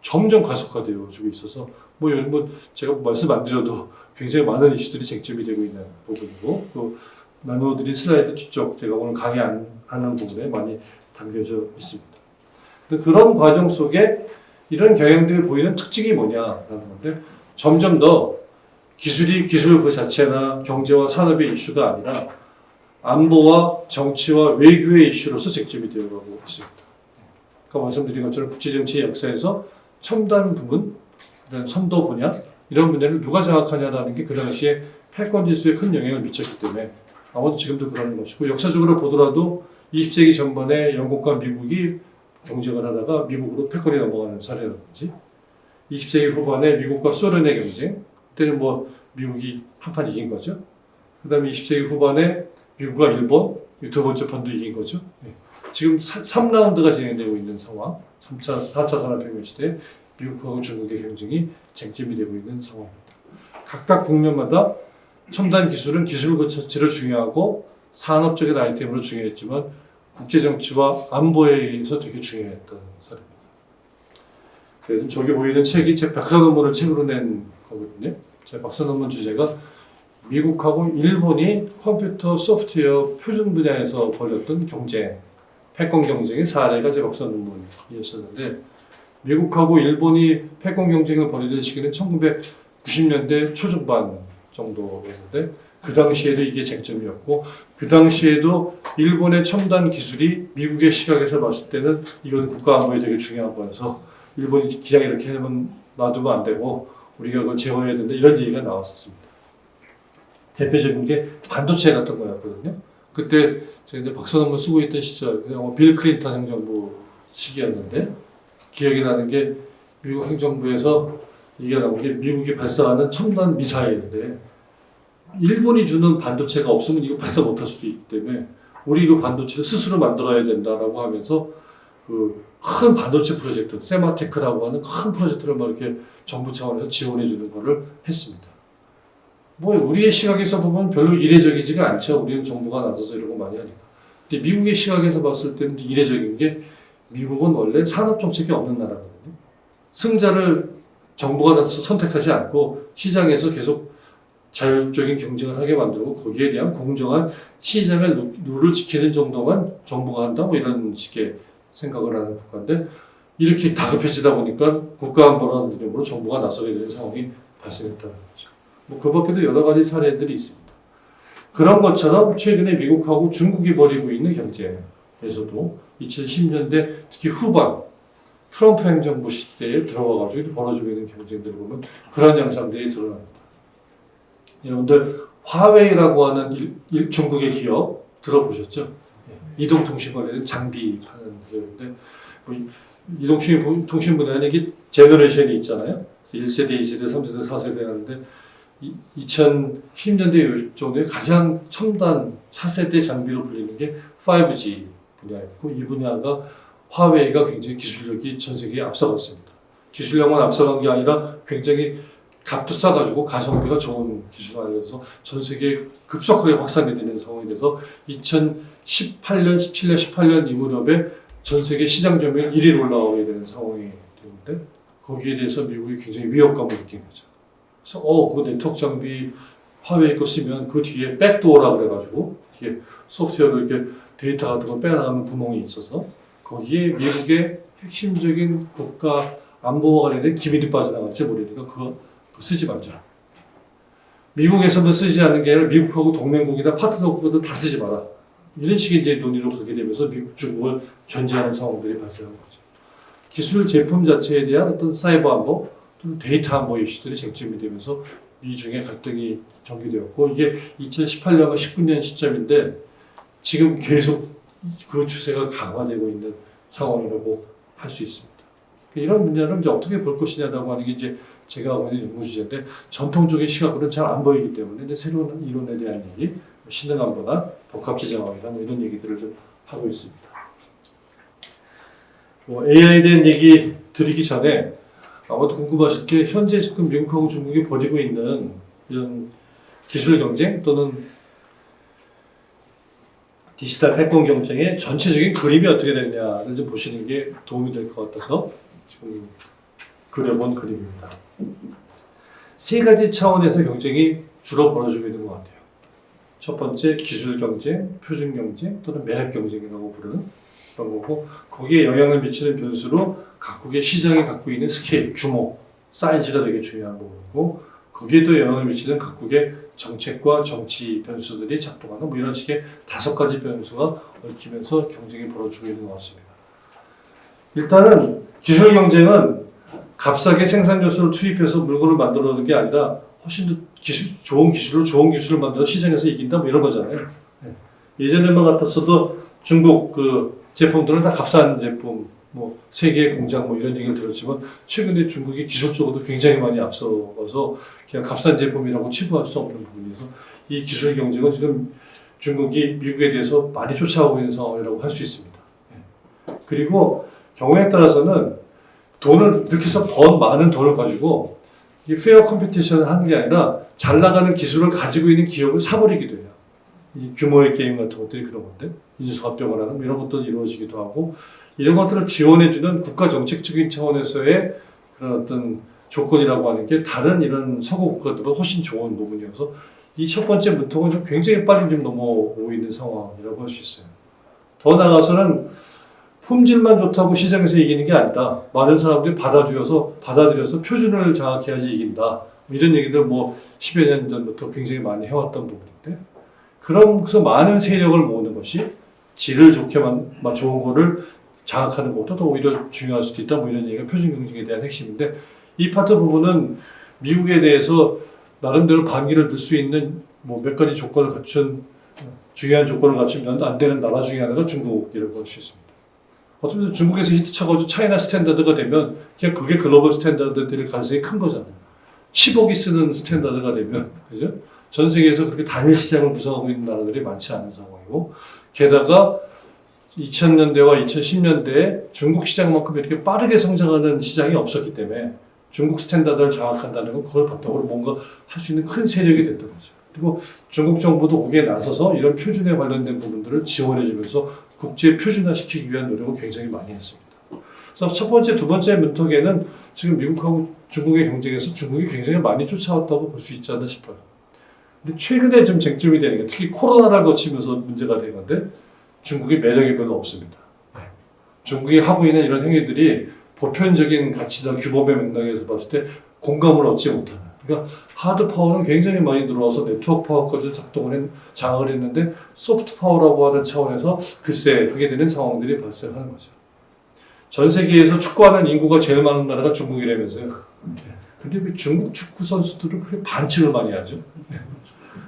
점점 가속화되어지고 있어서 뭐 제가 말씀 안 드려도 굉장히 많은 이슈들이 쟁점이 되고 있는 부분이고 그 나누어드린 슬라이드 뒤쪽 제가 오늘 강의하는 부분에 많이 담겨져 있습니다. 근데 그런 과정 속에 이런 경향들이 보이는 특징이 뭐냐라는 건데 점점 더 기술 그 자체나 경제와 산업의 이슈가 아니라 안보와 정치와 외교의 이슈로서 쟁점이 되어가고 있습니다. 아까 말씀드린 것처럼 국제정치의 역사에서 첨단 부분, 선도 분야 이런 분야를 누가 장악하냐라는 게 그 당시에 패권 질서에 큰 영향을 미쳤기 때문에 아무도 지금도 그러는 것이고 역사적으로 보더라도 20세기 전반에 영국과 미국이 경쟁을 하다가 미국으로 패권이 넘어가는 사례라든지 20세기 후반에 미국과 소련의 경쟁 그때는 뭐 미국이 한판 이긴 거죠. 그 다음에 20세기 후반에 미국과 일본 두 번째 판도 이긴 거죠. 네. 지금 3라운드가 진행되고 있는 상황 4차 산업혁명 시대에 미국하고 중국의 경쟁이 쟁점이 되고 있는 상황입니다. 각각 국면마다 첨단 기술은 기술 그 자체를 중요하고 산업적인 아이템으로 중요했지만 국제정치와 안보에 있어서 되게 중요했던 사람입니다. 그래서 저기 보이는 책이 제 박사 논문을 책으로 낸 거거든요. 제 박사 논문 주제가 미국하고 일본이 컴퓨터 소프트웨어 표준 분야에서 벌였던 경쟁, 패권 경쟁의 사례가 제 박사 논문이었었는데, 미국하고 일본이 패권 경쟁을 벌이던 시기는 1990년대 초중반 정도였는데, 그 당시에도 이게 쟁점이었고, 그 당시에도 일본의 첨단 기술이 미국의 시각에서 봤을 때는 이건 국가 안보에 되게 중요한 거여서 일본이 그냥 이렇게 하면 놔두면 안 되고 우리가 그걸 제어해야 된다, 이런 얘기가 나왔었습니다. 대표적인 게 반도체 같은 거였거든요. 그때 제가 박사 논문 쓰고 있던 시절, 빌 클린턴 행정부 시기였는데, 기억이 나는 게 미국 행정부에서 얘기가 나온 게 미국이 발사하는 첨단 미사일인데 일본이 주는 반도체가 없으면 이거 발사 못할 수도 있기 때문에 우리 그 반도체를 스스로 만들어야 된다라고 하면서 그 큰 반도체 프로젝트, 세마테크라고 하는 큰 프로젝트를 막 이렇게 정부 차원에서 지원해 주는 거를 했습니다. 뭐 우리의 시각에서 보면 별로 이례적이지가 않죠. 우리는 정부가 나서서 이런 거 많이 하니까. 근데 미국의 시각에서 봤을 때는 이례적인 게, 미국은 원래 산업 정책이 없는 나라거든요. 승자를 정부가 나서서 선택하지 않고 시장에서 계속 자율적인 경쟁을 하게 만들고 거기에 대한 공정한 시장의 룰을 지키는 정도만 정부가 한다, 뭐 이런 식의 생각을 하는 국가인데, 이렇게 다급해지다 보니까 국가안보라는 이름으로 정부가 나서게 되는 상황이 발생했다는 거죠. 뭐 그 밖에도 여러 가지 사례들이 있습니다. 그런 것처럼 최근에 미국하고 중국이 벌이고 있는 경제에서도 2010년대 특히 후반 트럼프 행정부 시대에 들어와가지고 벌어지고 있는 경쟁들을 보면 그런 양상들이 드러납니다. 여러분들 화웨이라고 하는 중국의 기업 들어보셨죠? 이동통신 관련된 장비 파는 기업인데, 뭐 이동통신 분야는 이게 제너레이션이 있잖아요. 1세대, 2세대, 3세대, 4세대 하는데 2010년대 정도에 가장 첨단 4세대 장비로 불리는 게 5G 분야였고, 이 분야가 화웨이가 굉장히 기술력이 전 세계에 앞서갔습니다. 기술력만 앞서간 게 아니라 굉장히 값도 싸가지고 가성비가 좋은 기술을 알려서 전 세계에 급속하게 확산이 되는 상황이 돼서 2018년, 17년, 18년 이 무렵에 전 세계 시장 점유율 1위로 올라오게 되는 상황이 되는데, 거기에 대해서 미국이 굉장히 위협감을 느낀 거죠. 그래서 그 네트워크 장비 화웨이 거 쓰면 그 뒤에 백도어라 그래가지고 이게 소프트웨어로 이렇게 데이터 같은 거 빼나가는 구멍이 있어서 거기에 미국의 핵심적인 국가 안보와 관련된 기밀이 빠져나갈지 모르니까 그거 쓰지 말자. 미국에서만 쓰지 않는 게 아니라 미국하고 동맹국이나 파트너국도 다 쓰지 마라. 이런 식의 이제 논의로 가게 되면서 미국, 중국을 견제하는 상황들이 발생하는 거죠. 기술 제품 자체에 대한 어떤 사이버 안보, 또는 데이터 안보 이슈들이 쟁점이 되면서 미중의 갈등이 전개되었고, 이게 2018년과 19년 시점인데 지금 계속 그 추세가 강화되고 있는 상황이라고 할 수 있습니다. 이런 문제를 이제 어떻게 볼 것이냐라고 하는 게 이제 제가 하고 있는 연구 주제인데, 전통적인 시각으로는 잘 안 보이기 때문에 이제 새로운 이론에 대한 얘기, 신흥 안보나 복합지정학이나 뭐 이런 얘기들을 좀 하고 있습니다. 뭐 AI에 대한 얘기 드리기 전에 아무도 궁금하실 게, 현재 지금 미국하고 중국이 벌이고 있는 이런 기술 경쟁 또는 디지털 패권 경쟁의 전체적인 그림이 어떻게 되느냐를 좀 보시는 게 도움이 될 것 같아서 지금 그려본 그림입니다. 세 가지 차원에서 경쟁이 주로 벌어지고 있는 것 같아요. 첫 번째, 기술 경쟁, 표준 경쟁 또는 매력 경쟁이라고 부르는 그런 거고, 거기에 영향을 미치는 변수로 각국의 시장이 갖고 있는 스케일, 규모, 사이즈가 되게 중요한 부분이고, 거기에 또 영향을 미치는 각국의 정책과 정치 변수들이 작동하는 뭐 이런 식의 5가지 변수가 얽히면서 경쟁이 벌어지고 있는 것 같습니다. 일단은 기술 경쟁은 값싸게 생산 요소를 투입해서 물건을 만들어내는 게 아니라 훨씬 더 좋은 기술을 만들어 시장에서 이긴다 뭐 이런 거잖아요. 예전에만 같았어도 중국 그 제품들은 다 값싼 제품, 뭐 세계 공장 뭐 이런 얘기를 들었지만, 최근에 중국이 기술적으로도 굉장히 많이 앞서가서 그냥 값싼 제품이라고 치부할 수 없는 부분이어서 이 기술 경쟁은 지금 중국이 미국에 대해서 많이 쫓아오고 있는 상황이라고 할 수 있습니다. 그리고 경우에 따라서는 돈을 이렇게 해서 많은 돈을 가지고 이 페어 컴피티션을 하는 게 아니라 잘 나가는 기술을 가지고 있는 기업을 사버리기도 해요. 이 규모의 게임 같은 것들이 그런 건데 인수합병을 하는 이런 것도 이루어지기도 하고 이런 것들을 지원해주는 국가 정책적인 차원에서의 그런 어떤 조건이라고 하는 게 다른 이런 서구 국가들보다 훨씬 좋은 부분이어서 이 첫 번째 문턱은 좀 굉장히 빨리 좀 넘어오고 있는 상황이라고 할 수 있어요. 더 나아가서는 품질만 좋다고 시장에서 이기는 게 아니라 많은 사람들이 받아들여서 표준을 장악해야지 이긴다. 이런 얘기들 뭐 10여 년 전부터 굉장히 많이 해왔던 부분인데 그러면서 많은 세력을 모으는 것이 질을 좋게만 좋은 거를 장악하는 것보다 더 오히려 중요할 수도 있다. 뭐 이런 얘기가 표준 경쟁에 대한 핵심인데 이 파트 부분은 미국에 대해서 나름대로 반기를 들 수 있는 뭐 몇 가지 조건을 갖춘 중요한 조건을 갖추면 안 되는 나라 중에 하나가 중국이라고 할 수 있습니다. 어쩌면 중국에서 히트쳐가지고 차이나 스탠다드가 되면 그냥 그게 글로벌 스탠다드 될 가능성이 큰 거잖아요. 10억이 쓰는 스탠다드가 되면 그죠? 전 세계에서 그렇게 단일 시장을 구성하고 있는 나라들이 많지 않은 상황이고 게다가 2000년대와 2010년대에 중국 시장만큼 이렇게 빠르게 성장하는 시장이 없었기 때문에 중국 스탠다드를 장악한다는 건 그걸 바탕으로 뭔가 할 수 있는 큰 세력이 됐던 거죠. 그리고 중국 정부도 거기에 나서서 이런 표준에 관련된 부분들을 지원해주면서 국제 표준화시키기 위한 노력을 굉장히 많이 했습니다. 그래서 첫 번째, 두 번째 문턱에는 지금 미국하고 중국의 경쟁에서 중국이 굉장히 많이 쫓아왔다고 볼 수 있지 않나 싶어요. 근데 최근에 좀 쟁점이 되는 게 특히 코로나를 거치면서 문제가 되는 건데 중국의 매력이 별로 없습니다. 중국이 하고 있는 이런 행위들이 보편적인 가치나 규범의 맥락에서 봤을 때 공감을 얻지 못하는. 그러니까 하드 파워는 굉장히 많이 들어와서 네트워크 파워까지 장악을 했는데 소프트 파워라고 하는 차원에서 글쎄 하게 되는 상황들이 발생하는 거죠. 전 세계에서 축구하는 인구가 제일 많은 나라가 중국이라면서요. 근데 왜 중국 축구 선수들은 그렇게 반칙을 많이 하죠?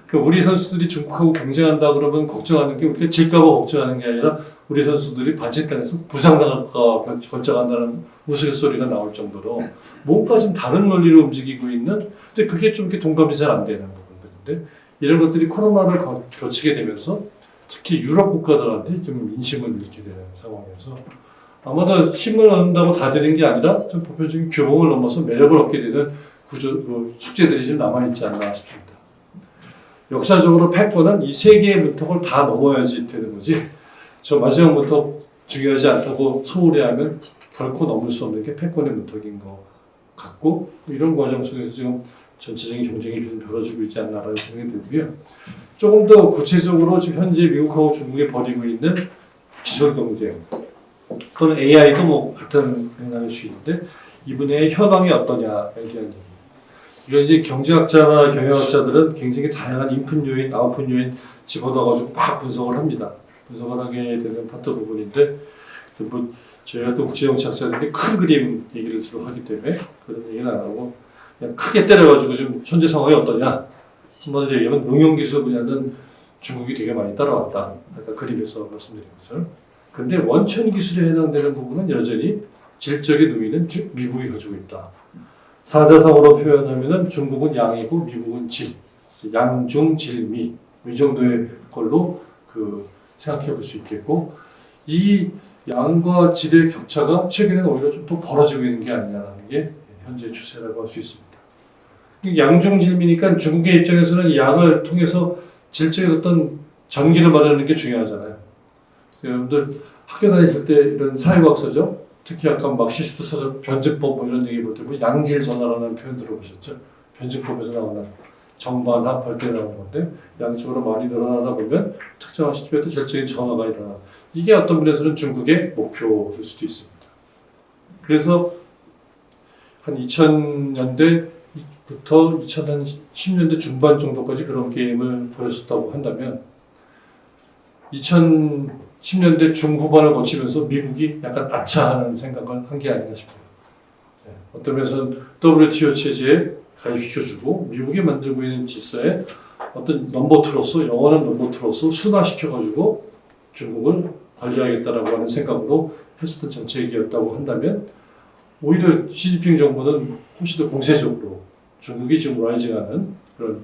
그러니까 우리 선수들이 중국하고 경쟁한다 그러면 걱정하는 게 우리가 질까봐 걱정하는 게 아니라 우리 선수들이 반칙당해서 부상당할까 걱정한다는 우스갯소리가 나올 정도로 뭔가 좀 다른 논리로 움직이고 있는 근데 그게 좀 이렇게 동감이 잘 안 되는 부분들인데 이런 것들이 코로나를 거치게 되면서 특히 유럽 국가들한테 좀 인심을 잃게 되는 상황이어서 아마도 힘을 얻는다고 다 되는 게 아니라 좀 보편적인 규범을 넘어서 매력을 얻게 되는 숙제들이 좀 남아있지 않나 싶습니다. 역사적으로 패권은 이 세 개의 문턱을 다 넘어야지 되는 거지. 저 마지막 문턱 중요하지 않다고 소홀해하면 결코 넘을 수 없는 게 패권의 문턱인 것 같고 이런 과정 속에서 지금 전체적인 경쟁이 좀 벌어지고 있지 않나라는 생각이 들고요. 조금 더 구체적으로 지금 현재 미국하고 중국이 벌이고 있는 기술 경쟁 또는 AI도 뭐 같은 맥락일 수 있는데 이분의 현황이 어떠냐에 대한 얘기. 이건 이제 경제학자나 경영학자들은 굉장히 다양한 인풋 요인, 아웃풋 요인 집어넣어가지고 막 분석을 합니다. 분석을 하게 되는 파트 부분인데, 뭐 저희 같은 국제정치학자들이 큰 그림 얘기를 주로 하기 때문에 그런 얘기는 안 하고 그냥 크게 때려가지고 지금 현재 상황이 어떠냐. 한마디로 얘기하면 농용기술 분야는 중국이 되게 많이 따라왔다. 아까 그림에서 말씀드린 것처럼. 근데 원천 기술에 해당되는 부분은 여전히 질적인 의미는 미국이 가지고 있다. 사자성어로 표현하면은 중국은 양이고 미국은 질, 양중질미 이 정도의 걸로 생각해 볼 수 있겠고 이 양과 질의 격차가 최근에는 오히려 좀 더 벌어지고 있는 게 아니냐라는 게 현재 추세라고 할 수 있습니다. 양중질미니까 중국의 입장에서는 양을 통해서 질적인 어떤 전기를 마련하는 게 중요하잖아요. 여러분들 학교 다니실 때 이런 사회과학서죠? 특히 아까 막시스트 서적 변증법 뭐 이런 얘기 볼 때 뭐 양질 전화라는 표현 들어보셨죠? 변증법에서 나오는 정반 합할 때 나오는 건데 양쪽으로 많이 늘어나다 보면 특정한 시점에 또 질적인 전화가 일어나. 이게 어떤 분에서는 중국의 목표일 수도 있습니다. 그래서 한 2000년대부터 2010년대 중반 정도까지 그런 게임을 보였었다고 한다면 2010년대 중후반을 거치면서 미국이 약간 아차하는 생각을 한 게 아닌가 싶어요. 어떤 면에서는 WTO 체제에 가입시켜주고 미국이 만들고 있는 질서에 어떤 넘버트로서 영원한 넘버트로서 순화시켜가지고 중국을 관리하겠다라고 하는 생각으로 했었던 정책이었다고 한다면 오히려 시진핑 정부는 훨씬 더 공세적으로 중국이 지금 라이징하는 그런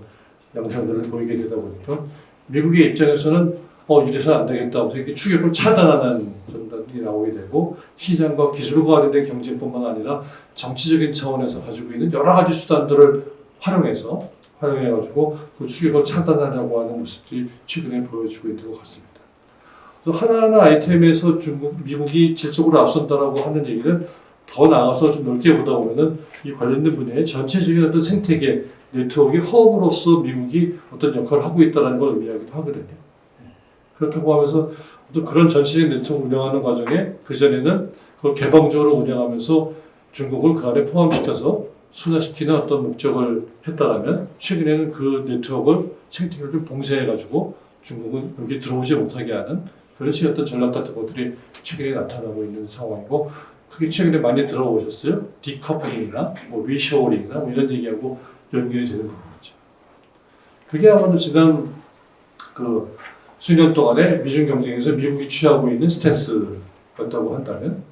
양상들을 보이게 되다 보니까 미국의 입장에서는 이래서 안 되겠다고 이렇게 추격을 차단하는 전단이 나오게 되고 시장과 기술과 관련된 경쟁뿐만 아니라 정치적인 차원에서 가지고 있는 여러 가지 수단들을 활용해서 활용해가지고 그 추격을 차단하려고 하는 모습들이 최근에 보여지고 있는 것 같습니다. 하나하나 아이템에서 미국이 질적으로 앞선다라고 하는 얘기를 더 나아가서 좀 넓게 보다 보면은 이 관련된 분야의 전체적인 어떤 생태계, 네트워크의 허브로서 미국이 어떤 역할을 하고 있다는 걸 의미하기도 하거든요. 그렇다고 하면서 또 그런 전체적인 네트워크 운영하는 과정에 그전에는 그걸 개방적으로 운영하면서 중국을 그 안에 포함시켜서 순화시키는 어떤 목적을 했다라면 최근에는 그 네트워크를 생태계를 좀 봉쇄해가지고 중국은 여기 들어오지 못하게 하는 그런 식의 어떤 전략 같은 것들이 최근에 나타나고 있는 상황이고 그게 최근에 많이 들어오셨어요? 디커플링이나 뭐 리쇼어링이나 뭐 이런 얘기하고 연결이 되는 부분이죠. 그게 아마도 지난 그 수년 동안에 미중 경쟁에서 미국이 취하고 있는 스탠스였다고 한다면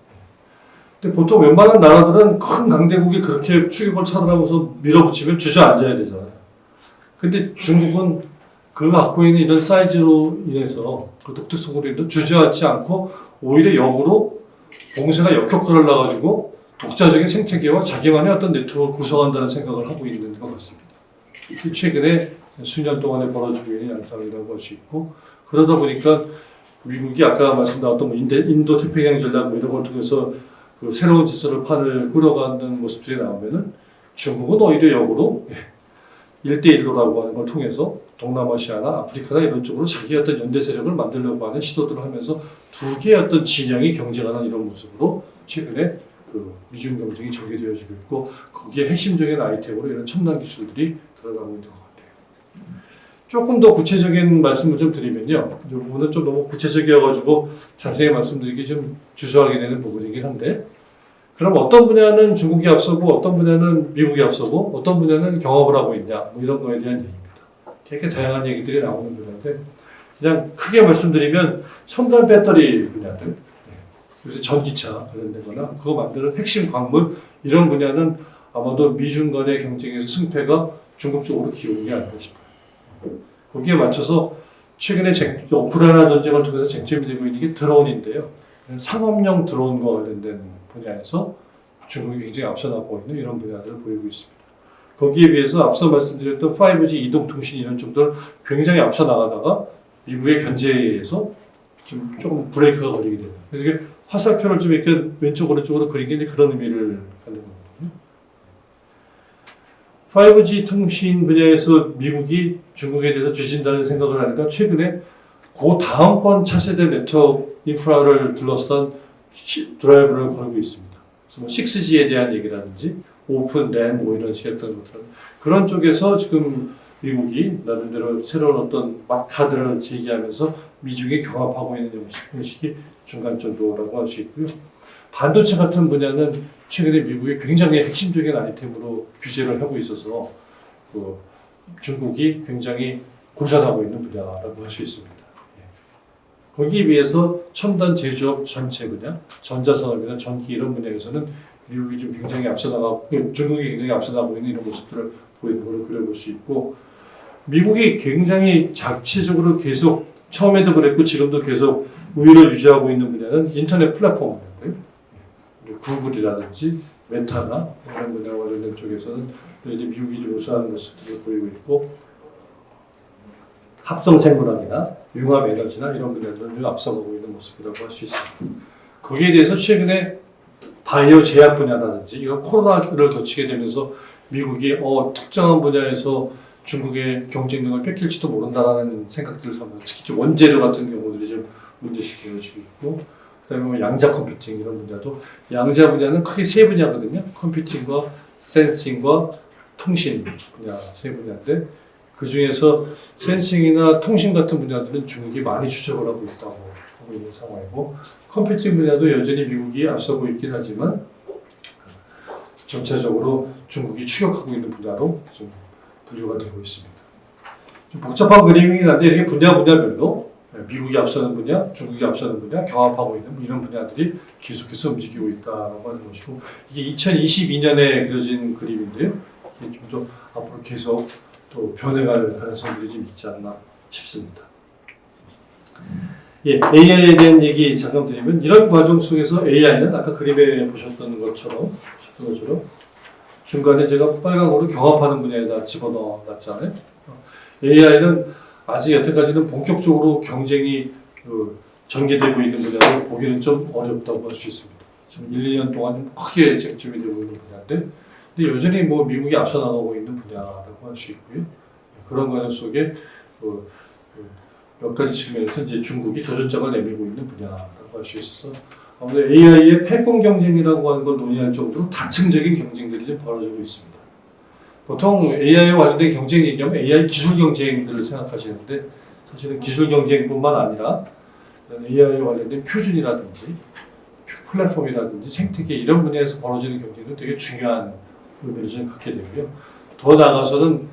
근데 보통 웬만한 나라들은 큰 강대국이 그렇게 추격을 차단하면서 밀어붙이면 주저앉아야 되잖아요. 근데 중국은 그 갖고 있는 이런 사이즈로 인해서 그 독특성으로 인해서 주저앉지 않고 오히려 역으로 봉쇄가 역효과를 나가지고 독자적인 생태계와 자기만의 어떤 네트워크를 구성한다는 생각을 하고 있는 것 같습니다. 최근에 수년 동안에 벌어지고 있는 양상이라고 할 수 있고 그러다 보니까 미국이 아까 말씀 나왔던 뭐 인도 태평양 전략 뭐 이런 걸 통해서 그 새로운 질서를 판을 꾸려가는 모습들이 나오면은 중국은 오히려 역으로 1대1로라고 하는 걸 통해서 동남아시아나 아프리카나 이런 쪽으로 자기 어떤 연대 세력을 만들려고 하는 시도들을 하면서 두 개의 어떤 진영이 경쟁하는 이런 모습으로 최근에 그 미중 경쟁이 전개되어지고 있고 거기에 핵심적인 아이템으로 이런 첨단 기술들이 들어가고 있는 것 같아요. 조금 더 구체적인 말씀을 좀 드리면요. 이 부분은 좀 너무 구체적이어가지고 자세히 말씀드리기 좀 주저하게 되는 부분이긴 한데 그럼 어떤 분야는 중국이 앞서고 어떤 분야는 미국이 앞서고 어떤 분야는 경합을 하고 있냐 뭐 이런 거에 대한 얘기입니다. 되게 다양한 얘기들이 나오는 분야인데 그냥 크게 말씀드리면 첨단 배터리 분야들 요새 전기차 관련된 거나 그거 만드는 핵심 광물 이런 분야는 아마도 미중 간의 경쟁에서 승패가 중국 쪽으로 기울는 게 아닐까 싶어요. 거기에 맞춰서 최근에 우크라이나 전쟁을 통해서 쟁점이 되고 있는 게 드론인데요. 상업용 드론과 관련된 분야에서 중국이 굉장히 앞서 나가고 있는 이런 분야들을 보이고 있습니다. 거기에 비해서 앞서 말씀드렸던 5G 이동통신 이런 쪽들 굉장히 앞서 나가다가 미국의 견제에 의해서 좀 조금 브레이크가 걸리게 돼요. 그래서 이게 화살표를 좀 이렇게 왼쪽 오른쪽으로 그린 게 그런 의미를 갖는 거거든요. 5G 통신 분야에서 미국이 중국에 대해서 주신다는 생각을 하니까 최근에 그 다음번 차세대 네트워크 인프라를 둘러싼 드라이브를 걸고 있습니다. 그래서 뭐 6G에 대한 얘기라든지 오픈 랜 뭐 이런 식의 어떤 것들 그런 쪽에서 지금 미국이 나름대로 새로운 어떤 카드를 제기하면서 미중이 경합하고 있는 형식이 중간 정도라고 할 수 있고요. 반도체 같은 분야는 최근에 미국이 굉장히 핵심적인 아이템으로 규제를 하고 있어서 그 중국이 굉장히 고전하고 있는 분야라고 할 수 있습니다. 거기에 비해서 첨단 제조업 전체 분야, 전자산업이나 전기 이런 분야에서는 미국이 좀 굉장히 앞서 나가고 중국이 굉장히 앞서 나가고 있는 이런 모습들을 보이는 걸로 그려볼 수 있고 미국이 굉장히 자체적으로 계속 처음에도 그랬고 지금도 계속 우위를 유지하고 있는 분야는 인터넷 플랫폼인데요. 구글이라든지 메타나 이런 분야와 관련된 쪽에서는 이제 미국이 좀 우수한 모습들을 보이고 있고 합성생물학이나 융합에너지나 이런 분야들은 좀 앞서가고 있는 모습이라고 할 수 있습니다. 거기에 대해서 최근에 바이오 제약 분야라든지 이런 코로나를 거치게 되면서 미국이 특정한 분야에서 중국의 경쟁력을 뺏길지도 모른다라는 생각들을 하면서 특히 원재료 같은 경우들이 좀 문제시되어지고 있고 그다음에 뭐 양자 컴퓨팅 이런 분야도 양자 분야는 크게 세 분야거든요. 컴퓨팅과 센싱과 통신 분야 세 분야인데 그 중에서 센싱이나 통신 같은 분야들은 중국이 많이 추적을 하고 있다고 하고 있는 상황이고 컴퓨팅 분야도 여전히 미국이 앞서고 있긴 하지만 전체적으로 중국이 추격하고 있는 분야로 좀 분류가 되고 있습니다. 좀 복잡한 그림이긴 한데 이렇게 분야별로 미국이 앞서는 분야, 중국이 앞서는 분야, 경합하고 있는 이런 분야들이 계속해서 움직이고 있다고 하는 것이고 이게 2022년에 그려진 그림인데요. 이게 좀 더 앞으로 계속 또 변해갈 가능성들이 좀 있지 않나 싶습니다. AI에 대한 얘기 잠깐 드리면 이런 과정 속에서 AI는 아까 그림에 보셨던 것처럼 중간에 제가 빨강으로 경합하는 분야에다 집어넣었잖아요. AI는 아직 여태까지는 본격적으로 경쟁이 전개되고 있는 분야로 보기는 좀 어렵다고 할 수 있습니다. 지금 1, 2년 동안 좀 크게 쟁점이 되고 있는 분야인데, 근데 여전히 뭐 미국이 앞서 나가고 있는 분야라고 할 수 있고요. 그런 과정 속에 몇 가지 측면에서 이제 중국이 저전장을 내밀고 있는 분야라고 할 수 있어서 아무래도 AI의 패권 경쟁이라고 하는 걸 논의할 정도로 다층적인 경쟁들이 좀 벌어지고 있습니다. 보통 AI와 관련된 경쟁 얘기하면 AI 기술 경쟁들을 생각하시는데 사실은 기술 경쟁뿐만 아니라 AI와 관련된 표준이라든지 플랫폼이라든지 생태계 이런 분야에서 벌어지는 경쟁도 되게 중요한 의미를 좀 갖게 되고요. 더 나아가서는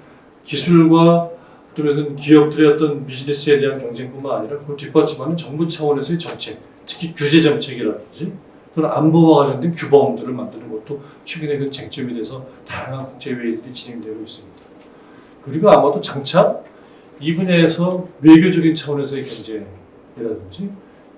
기술과 어떤 기업들의 어떤 비즈니스에 대한 경쟁뿐만 아니라 그걸 뒷받침하는 정부 차원에서의 정책, 특히 규제 정책이라든지 또는 안보와 관련된 규범들을 만드는 것도 최근에 그 쟁점이 돼서 다양한 국제회의들이 진행되고 있습니다. 그리고 아마도 장차 이 분야에서 외교적인 차원에서의 경쟁이라든지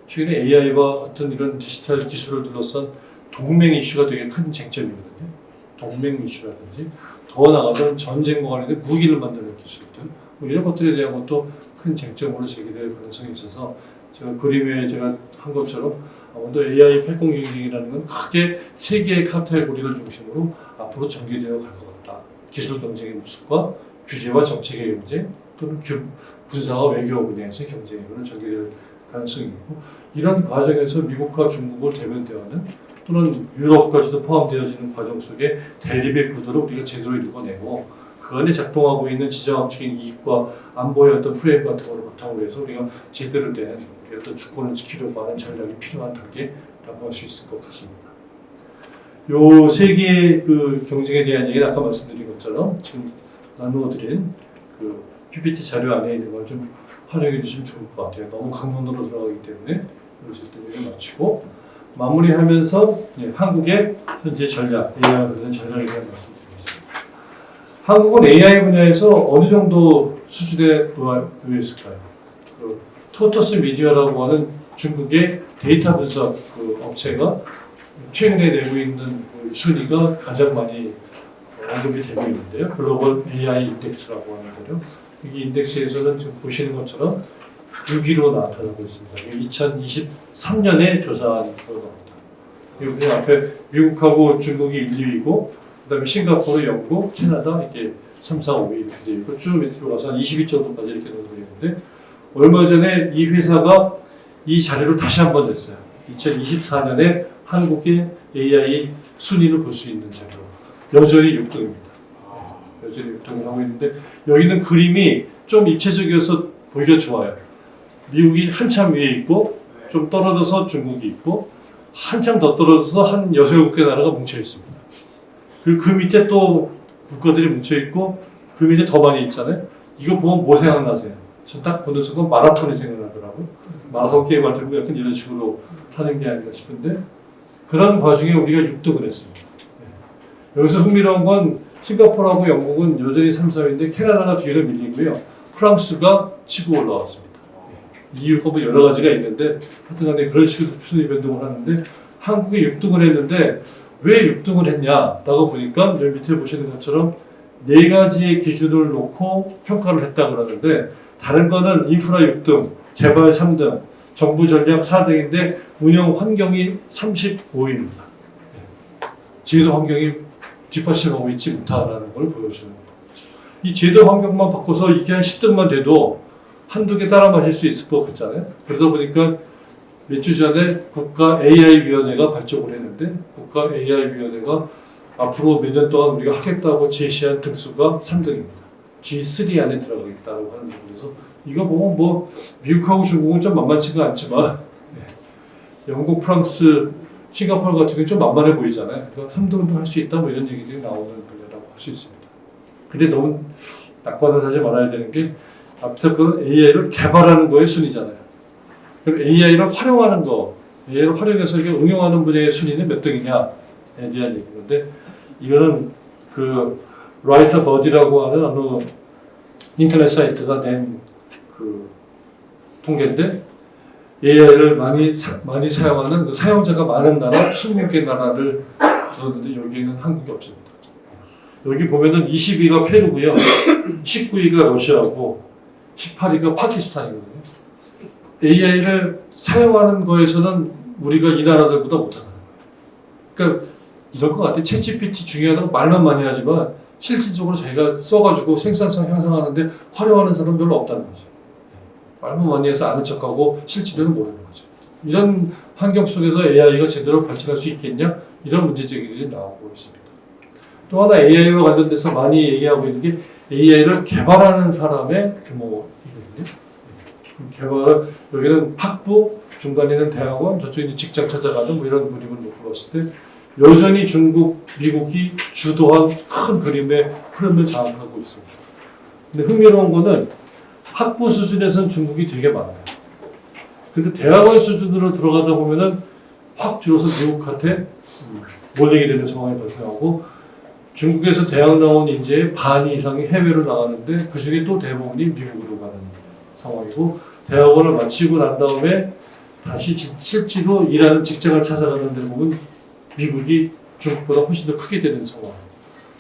최근에 AI와 어떤 이런 디지털 기술을 둘러싼 동맹 이슈가 되게 큰 쟁점이거든요. 동맹 이슈라든지 더 나아가면 전쟁과 관련된 무기를 만드는 기술들 뭐 이런 것들에 대한 것도 큰 쟁점으로 제기될 가능성이 있어서 제가 그림에 제가 한 것처럼 아무래도 AI 패권 경쟁이라는 건 크게 세 개의 카테고리를 중심으로 앞으로 전개되어 갈 것 같다. 기술 경쟁의 모습과 규제와 정책의 경쟁 또는 군사와 외교 분야에서의 경쟁으로 전개될 가능성이 있고 이런 과정에서 미국과 중국을 대면대하는 또는 유럽까지도 포함되어지는 과정 속에 대립의 구도를 우리가 제대로 읽어내고 그 안에 작동하고 있는 지정학적인 이익과 안보의 어떤 프레임 같은 거를 바탕으로 해서 우리가 제대로 된 어떤 주권을 지키려고 하는 전략이 필요한 단계라고 할 수 있을 것 같습니다. 요 세 개의 그 경쟁에 대한 얘기는 아까 말씀드린 것처럼 지금 나누어드린 그 PPT 자료 안에 있는 걸 좀 활용해 주시면 좋을 것 같아요. 너무 강론으로 들어가기 때문에 그러실 때 여기 마치고 마무리하면서 한국의 현재 전략, AI와 관련된 전략에 대한 말씀드리겠습니다. 한국은 AI 분야에서 어느 정도 수준에 놓여 있을까요? 그 토터스 미디어라고 하는 중국의 데이터 분석 그 업체가 최근에 내고 있는 그 순위가 가장 많이 언급이 되고 있는데요. 글로벌 AI 인덱스라고 하는 거죠. 이 인덱스에서는 지금 보시는 것처럼 6위로 나타나고 있습니다. 2023년에 조사한 결과입니다. 여기 앞에 미국하고 중국이 1, 2위고 그다음에 싱가포르, 영국, 캐나다 이렇게 3, 4, 5위 이렇게 되어 있고 쭉 밑으로 가서 한 20위 정도까지 이렇게 놓고 있는데 얼마 전에 이 회사가 이 자료를 다시 한번 냈어요. 2024년에 한국의 AI 순위를 볼 수 있는 자료. 여전히 6등입니다. 여전히 6등을 하고 있는데 여기는 그림이 좀 입체적이어서 보기가 좋아요. 미국이 한참 위에 있고 좀 떨어져서 중국이 있고 한참 더 떨어져서 한 6, 7개 나라가 뭉쳐 있습니다. 그리고 그 밑에 또 국가들이 뭉쳐 있고 그 밑에 더 많이 있잖아요. 이거 보면 뭐 생각나세요? 전 딱 보는 순간 마라톤이 생각나더라고요. 마라톤 게임 할 때 약간 이런 식으로 하는 게 아닌가 싶은데 그런 과정에 우리가 6등을 했습니다. 여기서 흥미로운 건 싱가포르하고 영국은 여전히 3, 4위인데 캐나다가 뒤로 밀리고요. 프랑스가 치고 올라왔습니다. 이유가 뭐 여러 가지가 있는데 하여튼 간에 그런 식으로 순위 변동을 하는데 한국이 6등을 했는데 왜 6등을 했냐라고 보니까 여기 밑에 보시는 것처럼 4가지의 기준을 놓고 평가를 했다 그러는데 다른 거는 인프라 6등, 개발 3등, 정부 전략 4등인데 운영 환경이 35위입니다. 제도 환경이 뒷받침하고 있지 못하다는 걸 보여주는 거죠. 이 제도 환경만 바꿔서 이게 한 10등만 돼도 한두 개 따라 마실 수 있을 것 같잖아요. 그러다 보니까 몇 주 전에 국가 AI위원회가 발족을 했는데 국가 AI위원회가 앞으로 몇 년 동안 우리가 하겠다고 제시한 등수가 3등입니다. G3 안에 들어가 있다고 하는 부분에서 이거 보면 뭐 미국하고 중국은 좀 만만치가 않지만 영국, 프랑스, 싱가포르 같은 경우는 좀 만만해 보이잖아요. 그러니까 3등도 할 수 있다 뭐 이런 얘기들이 나오는 분야라고 할 수 있습니다. 근데 너무 낙관을 하지 말아야 되는 게 앞서 그 AI를 개발하는 거의 순위잖아요. 그럼 AI를 활용하는 거, AI를 활용해서 이게 응용하는 분야의 순위는 몇 등이냐에 대한 얘기인데 이거는 그 라이터 버디라고 하는 어느 인터넷 사이트가 낸 그 통계인데 AI를 많이 사용하는 그 사용자가 많은 나라 20개 나라를 들었는데 여기에는 한국이 없습니다. 여기 보면은 22가 페루고요. 19위가 러시아고 18위가 파키스탄이거든요. AI를 사용하는 거에서는 우리가 이 나라들보다 못하잖아요. 그러니까 이런 것 같아요. 챗GPT 중요하다고 말만 많이 하지만 실질적으로 자기가 써가지고 생산성 향상하는데 활용하는 사람은 별로 없다는 거죠. 말만 많이 해서 아는 척하고 실질은 모르는 거죠. 이런 환경 속에서 AI가 제대로 발전할 수 있겠냐? 이런 문제제기들이 나오고 있습니다. 또 하나 AI와 관련돼서 많이 얘기하고 있는 게 AI를 개발하는 사람의 규모이거든요. 개발을 여기는 학부, 중간에는 대학원, 저쪽에 직장 찾아가는 뭐 이런 그림을 놓고 봤을 때 여전히 중국, 미국이 주도한 큰 그림의 흐름을 장악하고 있습니다. 근데 흥미로운 거는 학부 수준에서는 중국이 되게 많아요. 근데 대학원 수준으로 들어가다 보면은 확 줄어서 미국한테 몰리게 되는 상황이 발생하고 중국에서 대학 나온 인재의 반 이상이 해외로 나가는데 그 중에 또 대부분이 미국으로 가는 상황이고 대학원을 마치고 난 다음에 다시 실제로 일하는 직장을 찾아가는 데 보면 미국이 중국보다 훨씬 더 크게 되는 상황.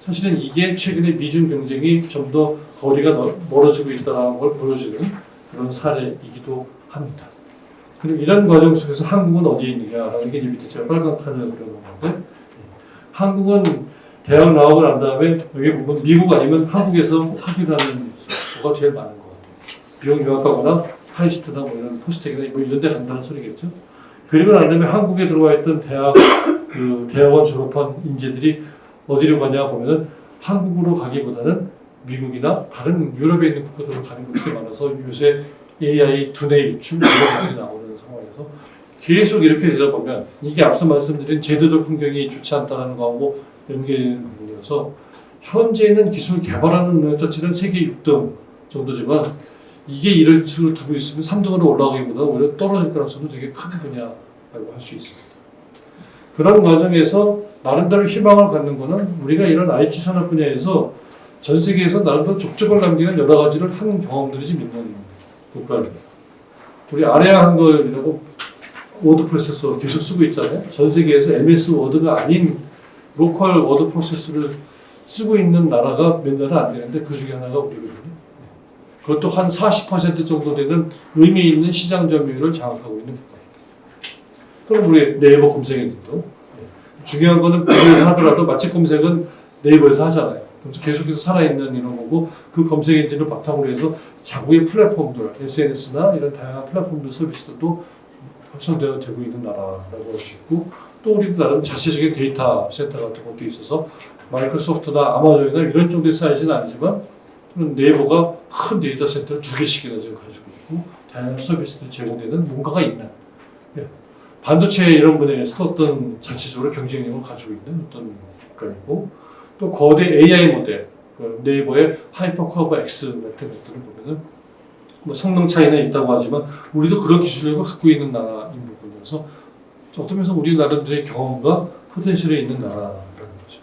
사실은 이게 최근에 미중 경쟁이 좀 더 거리가 멀어지고 있다는 걸 보여주는 그런 사례이기도 합니다. 그리고 이런 과정 속에서 한국은 어디에 있느냐라는 게 이제 밑에 제가 빨간 칸을 그려놓은 건데 한국은 대학 나오고 난 다음에 여기 보면 미국 아니면 한국에서 학위를 하는 수가 제일 많은 것 같아요. 미국 유학 가거나 카이스트나 뭐 이런 포스텍이나 뭐 이런 데 간다는 소리겠죠. 그리고 난 다음에 한국에 들어와 있던 대학원 졸업한 인재들이 어디로 가냐 보면은 한국으로 가기보다는 미국이나 다른 유럽에 있는 국가들로 가는 것들이 많아서 요새 AI 두뇌 유출 이런 것들이 나오는 상황에서 계속 이렇게 되다 보면 이게 앞서 말씀드린 제도적 환경이 좋지 않다는 거하고 연계되는 부분이어서 현재는 기술 개발하는 능력 자체는 세계 6등 정도지만 이게 이런 식으로 두고 있으면 3등으로 올라가기보다 오히려 떨어질 가능성도 되게 큰 분야라고 할 수 있습니다. 그런 과정에서 나름대로 희망을 갖는 거는 우리가 이런 IT 산업 분야에서 전 세계에서 나름대로 족적을 남기는 여러 가지를 하는 경험들이 좀 있는 국가입니다. 우리 아레아 한글이라고 워드 프로세서 계속 쓰고 있잖아요. 전 세계에서 MS 워드가 아닌 로컬 워드 프로세서를 쓰고 있는 나라가 몇 나라 안 되는데 그 중에 하나가 우리거든요. 그것도 한 40% 정도 되는 의미 있는 시장 점유율을 장악하고 있는 국가입니다. 그럼 우리 네이버 검색 엔진도 중요한 거는 구글에서 하더라도 맛집 검색은 네이버에서 하잖아요. 계속해서 살아있는 이런 거고 그 검색 엔진을 바탕으로 해서 자국의 플랫폼들, SNS나 이런 다양한 플랫폼들 서비스들도 확산되어 되고 있는 나라라고 할 수 있고 또 우리도 나름 자체적인 데이터 센터 같은 것도 있어서 마이크로소프트나 아마존이나 이런 쪽의 사이즈는 아니지만 네이버가 큰 데이터 센터를 2개씩이나 지금 가지고 있고 다양한 서비스들이 제공되는 뭔가가 있는 반도체 이런 분야에서 어떤 자체적으로 경쟁력을 가지고 있는 어떤 국가이고 또 거대 AI 모델, 그 네이버의 하이퍼커버 X 같은 것들을 보면은 뭐 성능 차이는 있다고 하지만 우리도 그런 기술력을 갖고 있는 나라인 부분이어서 어떤 면에서 우리 나름대로의 경험과 포텐셜이 있는 나라라는 거죠.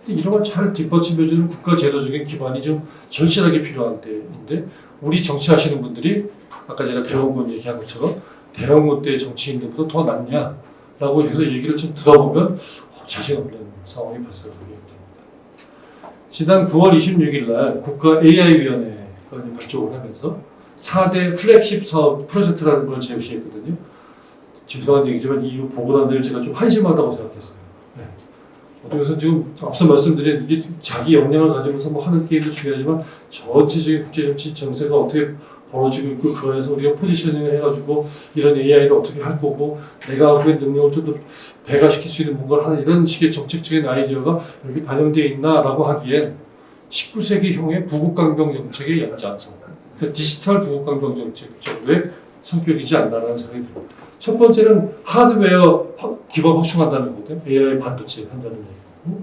근데 이런 걸 잘 뒷받침해주는 국가 제도적인 기반이 좀 절실하게 필요한 때인데 우리 정치하시는 분들이 아까 제가 대원군 얘기한 것처럼 대원군 때 정치인들보다 더 낫냐라고 해서 얘기를 좀 들어보면 자신 없는 상황이 발생하게 됩니다. 지난 9월 26일 날 국가 AI위원회가 발족을 하면서 4대 플래그십 사업 프로젝트라는 걸 제시했거든요. 죄송한 얘기지만 이후 보고 난 뒤에 제가 좀 한심하다고 생각했어요. 그래서 지금 앞서 말씀드린 이게 자기 역량을 가지면서 뭐 하는 게임도 중요하지만 전체적인 국제정치 정세가 어떻게 벌어지고 있고 그 안에서 우리가 포지셔닝을 해가지고 이런 AI를 어떻게 할 거고 내가 갖고 있는 능력을 좀 더 배가시킬 수 있는 뭔가를 하는 이런 식의 정책적인 아이디어가 여기 반영되어 있나라고 하기엔 19세기형의 부국강병 정책의 연장선 그러니까 디지털 부국강병 정책 정도의 성격이지 않나라는 생각이 듭니다. 첫 번째는 하드웨어 기반 확충한다는 거거든요. AI 반도체 한다는 얘기고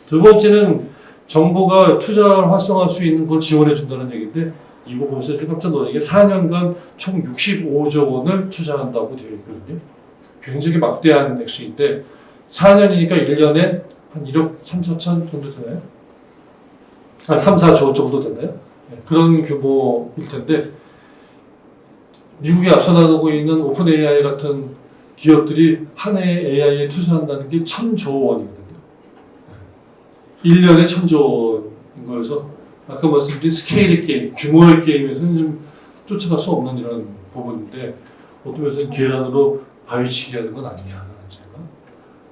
두 번째는 정부가 투자를 활성화할 수 있는 걸 지원해 준다는 얘기인데 이거 보면서 좀 깜짝 놀란 게 4년간 총 65조 원을 투자한다고 되어 있거든요. 굉장히 막대한 액수인데 4년이니까 1년에 한 1억 3, 4천 정도 되나요? 3, 4조 정도 되나요? 그런 규모일 텐데 미국이 앞서 나가고 있는 오픈 AI 같은 기업들이 한 해에 AI에 투자한다는 게 1,000조 원이거든요. 1년에 1000조인 거여서 아까 말씀드린 스케일의 게임, 규모의 게임에서는 좀 쫓아갈 수 없는 이런 부분인데 어떤 면에서는 계란으로 바위치기 하는 건 아니냐 하는 생각.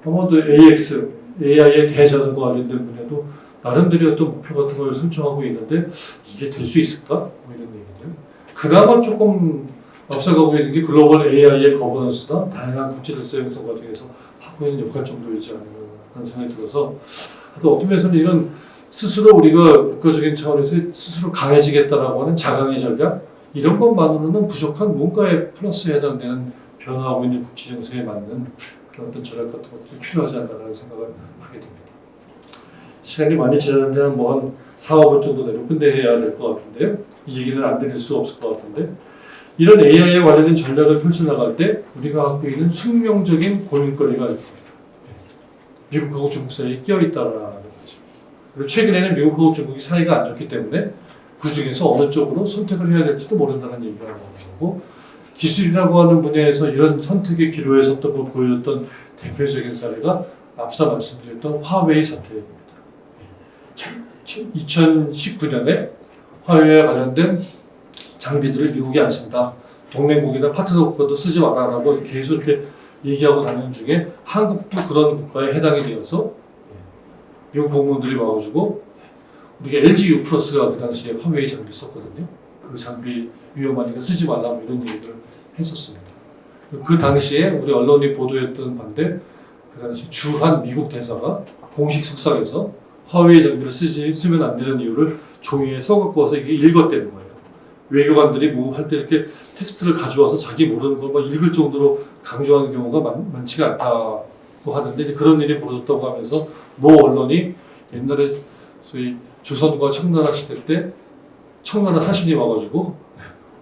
아마도 AX, AI의 대자연과 관련된 분야도 나름대로 어떤 목표 같은 걸 설정하고 있는데 이게 될 수 있을까? 뭐 이런 얘기들. 그나마 조금 앞서가고 있는 게 글로벌 AI의 거버넌스나 다양한 국제 질서 형성 과정에서 하고 있는 역할 정도이지 않나 하는 생각이 들어서 또 어떤 면에서는 이런 스스로 우리가 국가적인 차원에서 스스로 강해지겠다라고 하는 자강의 전략 이런 것만으로는 부족한 뭔가에 플러스에 해당되는 변화하고 있는 국제 정세에 맞는 그런 어떤 전략 같은 것도 필요하지 않나라는 생각을 하게 됩니다. 시간이 많이 지났는데 한 4, 5분 정도 내로 끝내야 될 것 같은데요. 이 얘기는 안 드릴 수 없을 것 같은데 이런 AI에 관련된 전략을 펼쳐나갈 때 우리가 갖고 있는 숙명적인 고민거리가 있습니다. 미국하고 중국 사이에 끼어있다라는 거죠. 그리고 최근에는 미국하고 중국이 사이가 안 좋기 때문에 그 중에서 어느 쪽으로 선택을 해야 될지도 모른다는 얘기가 나오는 거고 기술이라고 하는 분야에서 이런 선택의 기로에 섰던 걸 보여줬던 대표적인 사례가 앞서 말씀드렸던 화웨이 사태입니다. 2019년에 화웨이와 관련된 장비들을 미국이 안 쓴다. 동맹국이나 파트너 국가도 쓰지 말아라고 계속 이렇게 얘기하고 다니는 중에 한국도 그런 국가에 해당이 되어서 미국 공무원들이 와가지고 우리가 LG U 플러스가 그 당시에 화웨이 장비 썼거든요. 그 장비 위험하니까 쓰지 말라 뭐 이런 얘기를 했었습니다. 그 당시에 우리 언론이 보도했던 반대 그 당시 주한 미국 대사가 공식 석상에서 화웨이 장비를 쓰면 안 되는 이유를 종이에 써갖고서 이게 읽었다는 거예요. 외교관들이 뭐 할 때 이렇게 텍스트를 가져와서 자기 모르는 걸 막 읽을 정도로 강조하는 경우가 많지가 않다고 하는데 그런 일이 벌어졌다고 하면서 모 언론이 옛날에 소위 조선과 청나라 시대 때 청나라 사신이 와가지고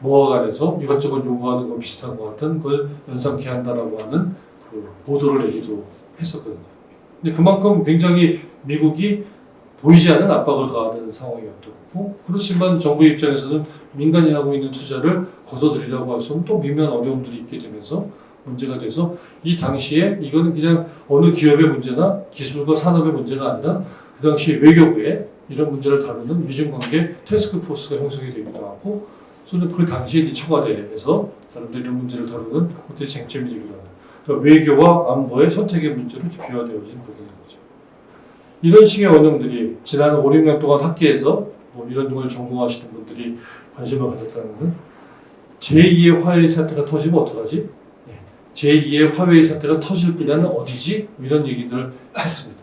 모아관에서 이것저것 요구하는 거 비슷한 것 같은 걸 연상케 한다라고 하는 그 보도를 내기도 했었거든요. 근데 그만큼 굉장히 미국이 보이지 않는 압박을 가하는 상황이었고 그렇지만 정부 입장에서는 민간이 하고 있는 투자를 걷어들이려고 해서는 또 미묘한 어려움들이 있게 되면서 문제가 돼서 이 당시에 이거는 그냥 어느 기업의 문제나 기술과 산업의 문제가 아니라 그 당시 외교부에 이런 문제를 다루는 미중관계 태스크포스가 형성이 되기도 하고 저는 그 당시에 이 청와대에서 다른 이런 문제를 다루는 그때 쟁점이 되기도 합니다. 그러니까 외교와 안보의 선택의 문제로 비화되어진 부분인 거죠. 이런 식의 원흉들이 지난 5, 6년 동안 학계에서 뭐 이런 걸 전공하시는 분들이 관심을 가졌다는 건 제2의 화웨이 사태가 터지면 어떡하지? 제2의 화웨이 사태가 터질 분야는 어디지? 뭐 이런 얘기들을 했습니다.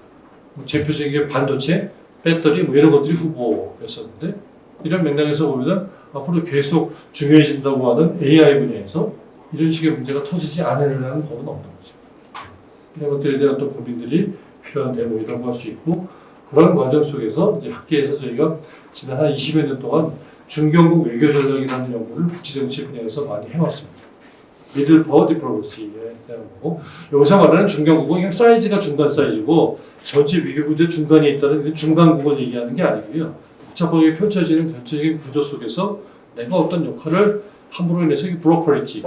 뭐 대표적인 게 반도체, 배터리 뭐 이런 것들이 후보였었는데 이런 맥락에서 보면 앞으로 계속 중요해진다고 하는 AI 분야에서 이런 식의 문제가 터지지 않으려는 법은 없는 거죠. 이런 것들에 대한 또 고민들이 필요한데 뭐 이런 거 할 수 있고 그런 과정 속에서 이제 학계에서 저희가 지난 한 20여 년 동안 중견국 외교 전략이라는 연구를 국제정치 분야에서 많이 해왔습니다. 미들 파워 디플로마시에 대한 거고 여기서 말하는 중견국은 그냥 사이즈가 중간 사이즈고 전체 위기구조 중간에 있다는 중간국을 얘기하는 게 아니고요. 복잡하게 펼쳐지는 전체적인 구조 속에서 내가 어떤 역할을 함부로 인해서 브로커리지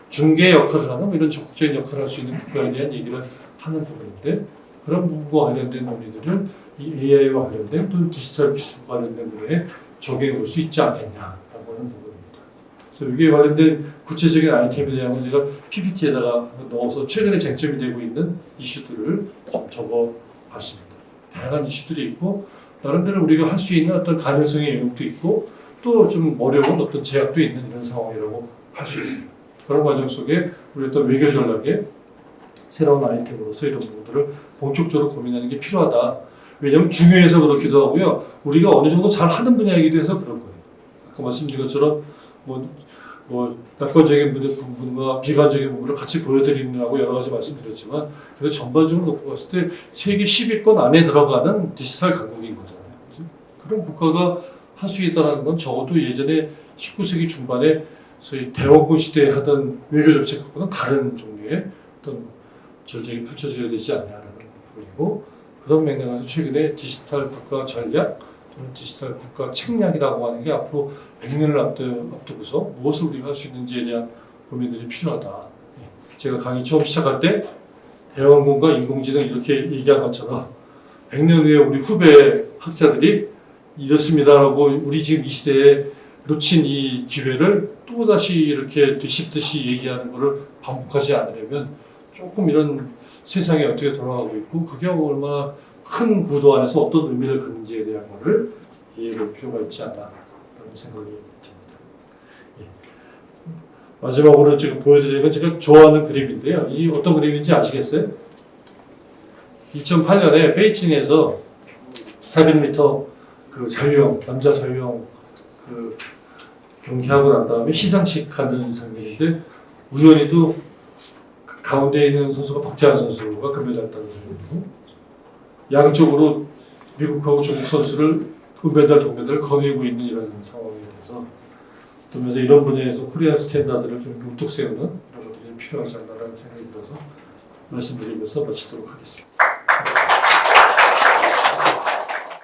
중개 역할을 하는 이런 적극적인 역할을 할 수 있는 국가에 대한 얘기를 하는 부분인데 그런 부분과 관련된 논의들을 이 AI와 관련된 또는 디지털 기술과 관련된 분야에 적용해 볼 수 있지 않겠냐라고 하는 부분입니다. 그래서 여기에 관련된 구체적인 아이템에 대한 제가 PPT에다가 넣어서 최근에 쟁점이 되고 있는 이슈들을 좀 적어봤습니다. 다양한 이슈들이 있고 나름대로 우리가 할 수 있는 어떤 가능성의 영역도 있고 또 좀 어려운 어떤 제약도 있는 이런 상황이라고 할 수 있습니다. 그런 과정 속에 우리 어떤 외교 전략의 새로운 아이템으로서 이런 부분들을 본격적으로 고민하는 게 필요하다. 왜냐하면 중요해서 그렇기도 하고요. 우리가 어느 정도 잘 하는 분야이기도 해서 그런 거예요. 아까 말씀드린 것처럼 뭐 낙관적인 부분과 비관적인 부분을 같이 보여드리느라고 여러 가지 말씀드렸지만 그래도 전반적으로 놓고 봤을 때 세계 10위권 안에 들어가는 디지털 강국인 거잖아요. 그렇죠? 그런 국가가 할 수 있다는 건 적어도 예전에 19세기 중반에 소위 대원군 시대에 하던 외교 정책과는 다른 종류의 어떤 전략이 펼쳐져야 되지 않냐라는 부분이고 그런 맥락에서 최근에 디지털 국가 전략 또는 디지털 국가 책략이라고 하는 게 앞으로 100년을 앞두고서 무엇을 우리가 할 수 있는지에 대한 고민들이 필요하다. 제가 강의 처음 시작할 때 대원군과 인공지능 이렇게 얘기한 것처럼 100년 후에 우리 후배 학자들이 이렇습니다라고 우리 지금 이 시대에 놓친 이 기회를 또다시 이렇게 뒤집듯이 얘기하는 것을 반복하지 않으려면 조금 이런 세상이 어떻게 돌아가고 있고 그게 얼마나 큰 구도 안에서 어떤 의미를 갖는지에 대한 것을 이해할 필요가 있지 않나 라는 생각이 듭니다. 예. 마지막으로 지금 보여드리는 건 제가 좋아하는 그림인데요. 이 어떤 그림인지 아시겠어요? 2008년에 베이징에서 400m 그 자유형, 남자 자유형 그 경기하고 난 다음에 시상식 하는 장면인데 우연히도 그 가운데 있는 선수가 박재환 선수가 금메달 따는 선수고 양쪽으로 미국하고 중국 선수를 은메달, 동메달을 거느리고 있는 이런 상황이 돼서 그러면서 이런 분야에서 코리안 스탠다드를 좀 우뚝 세우는 이런 것들이 필요하지 않나라는 생각이 들어서 말씀드리면서 마치도록 하겠습니다.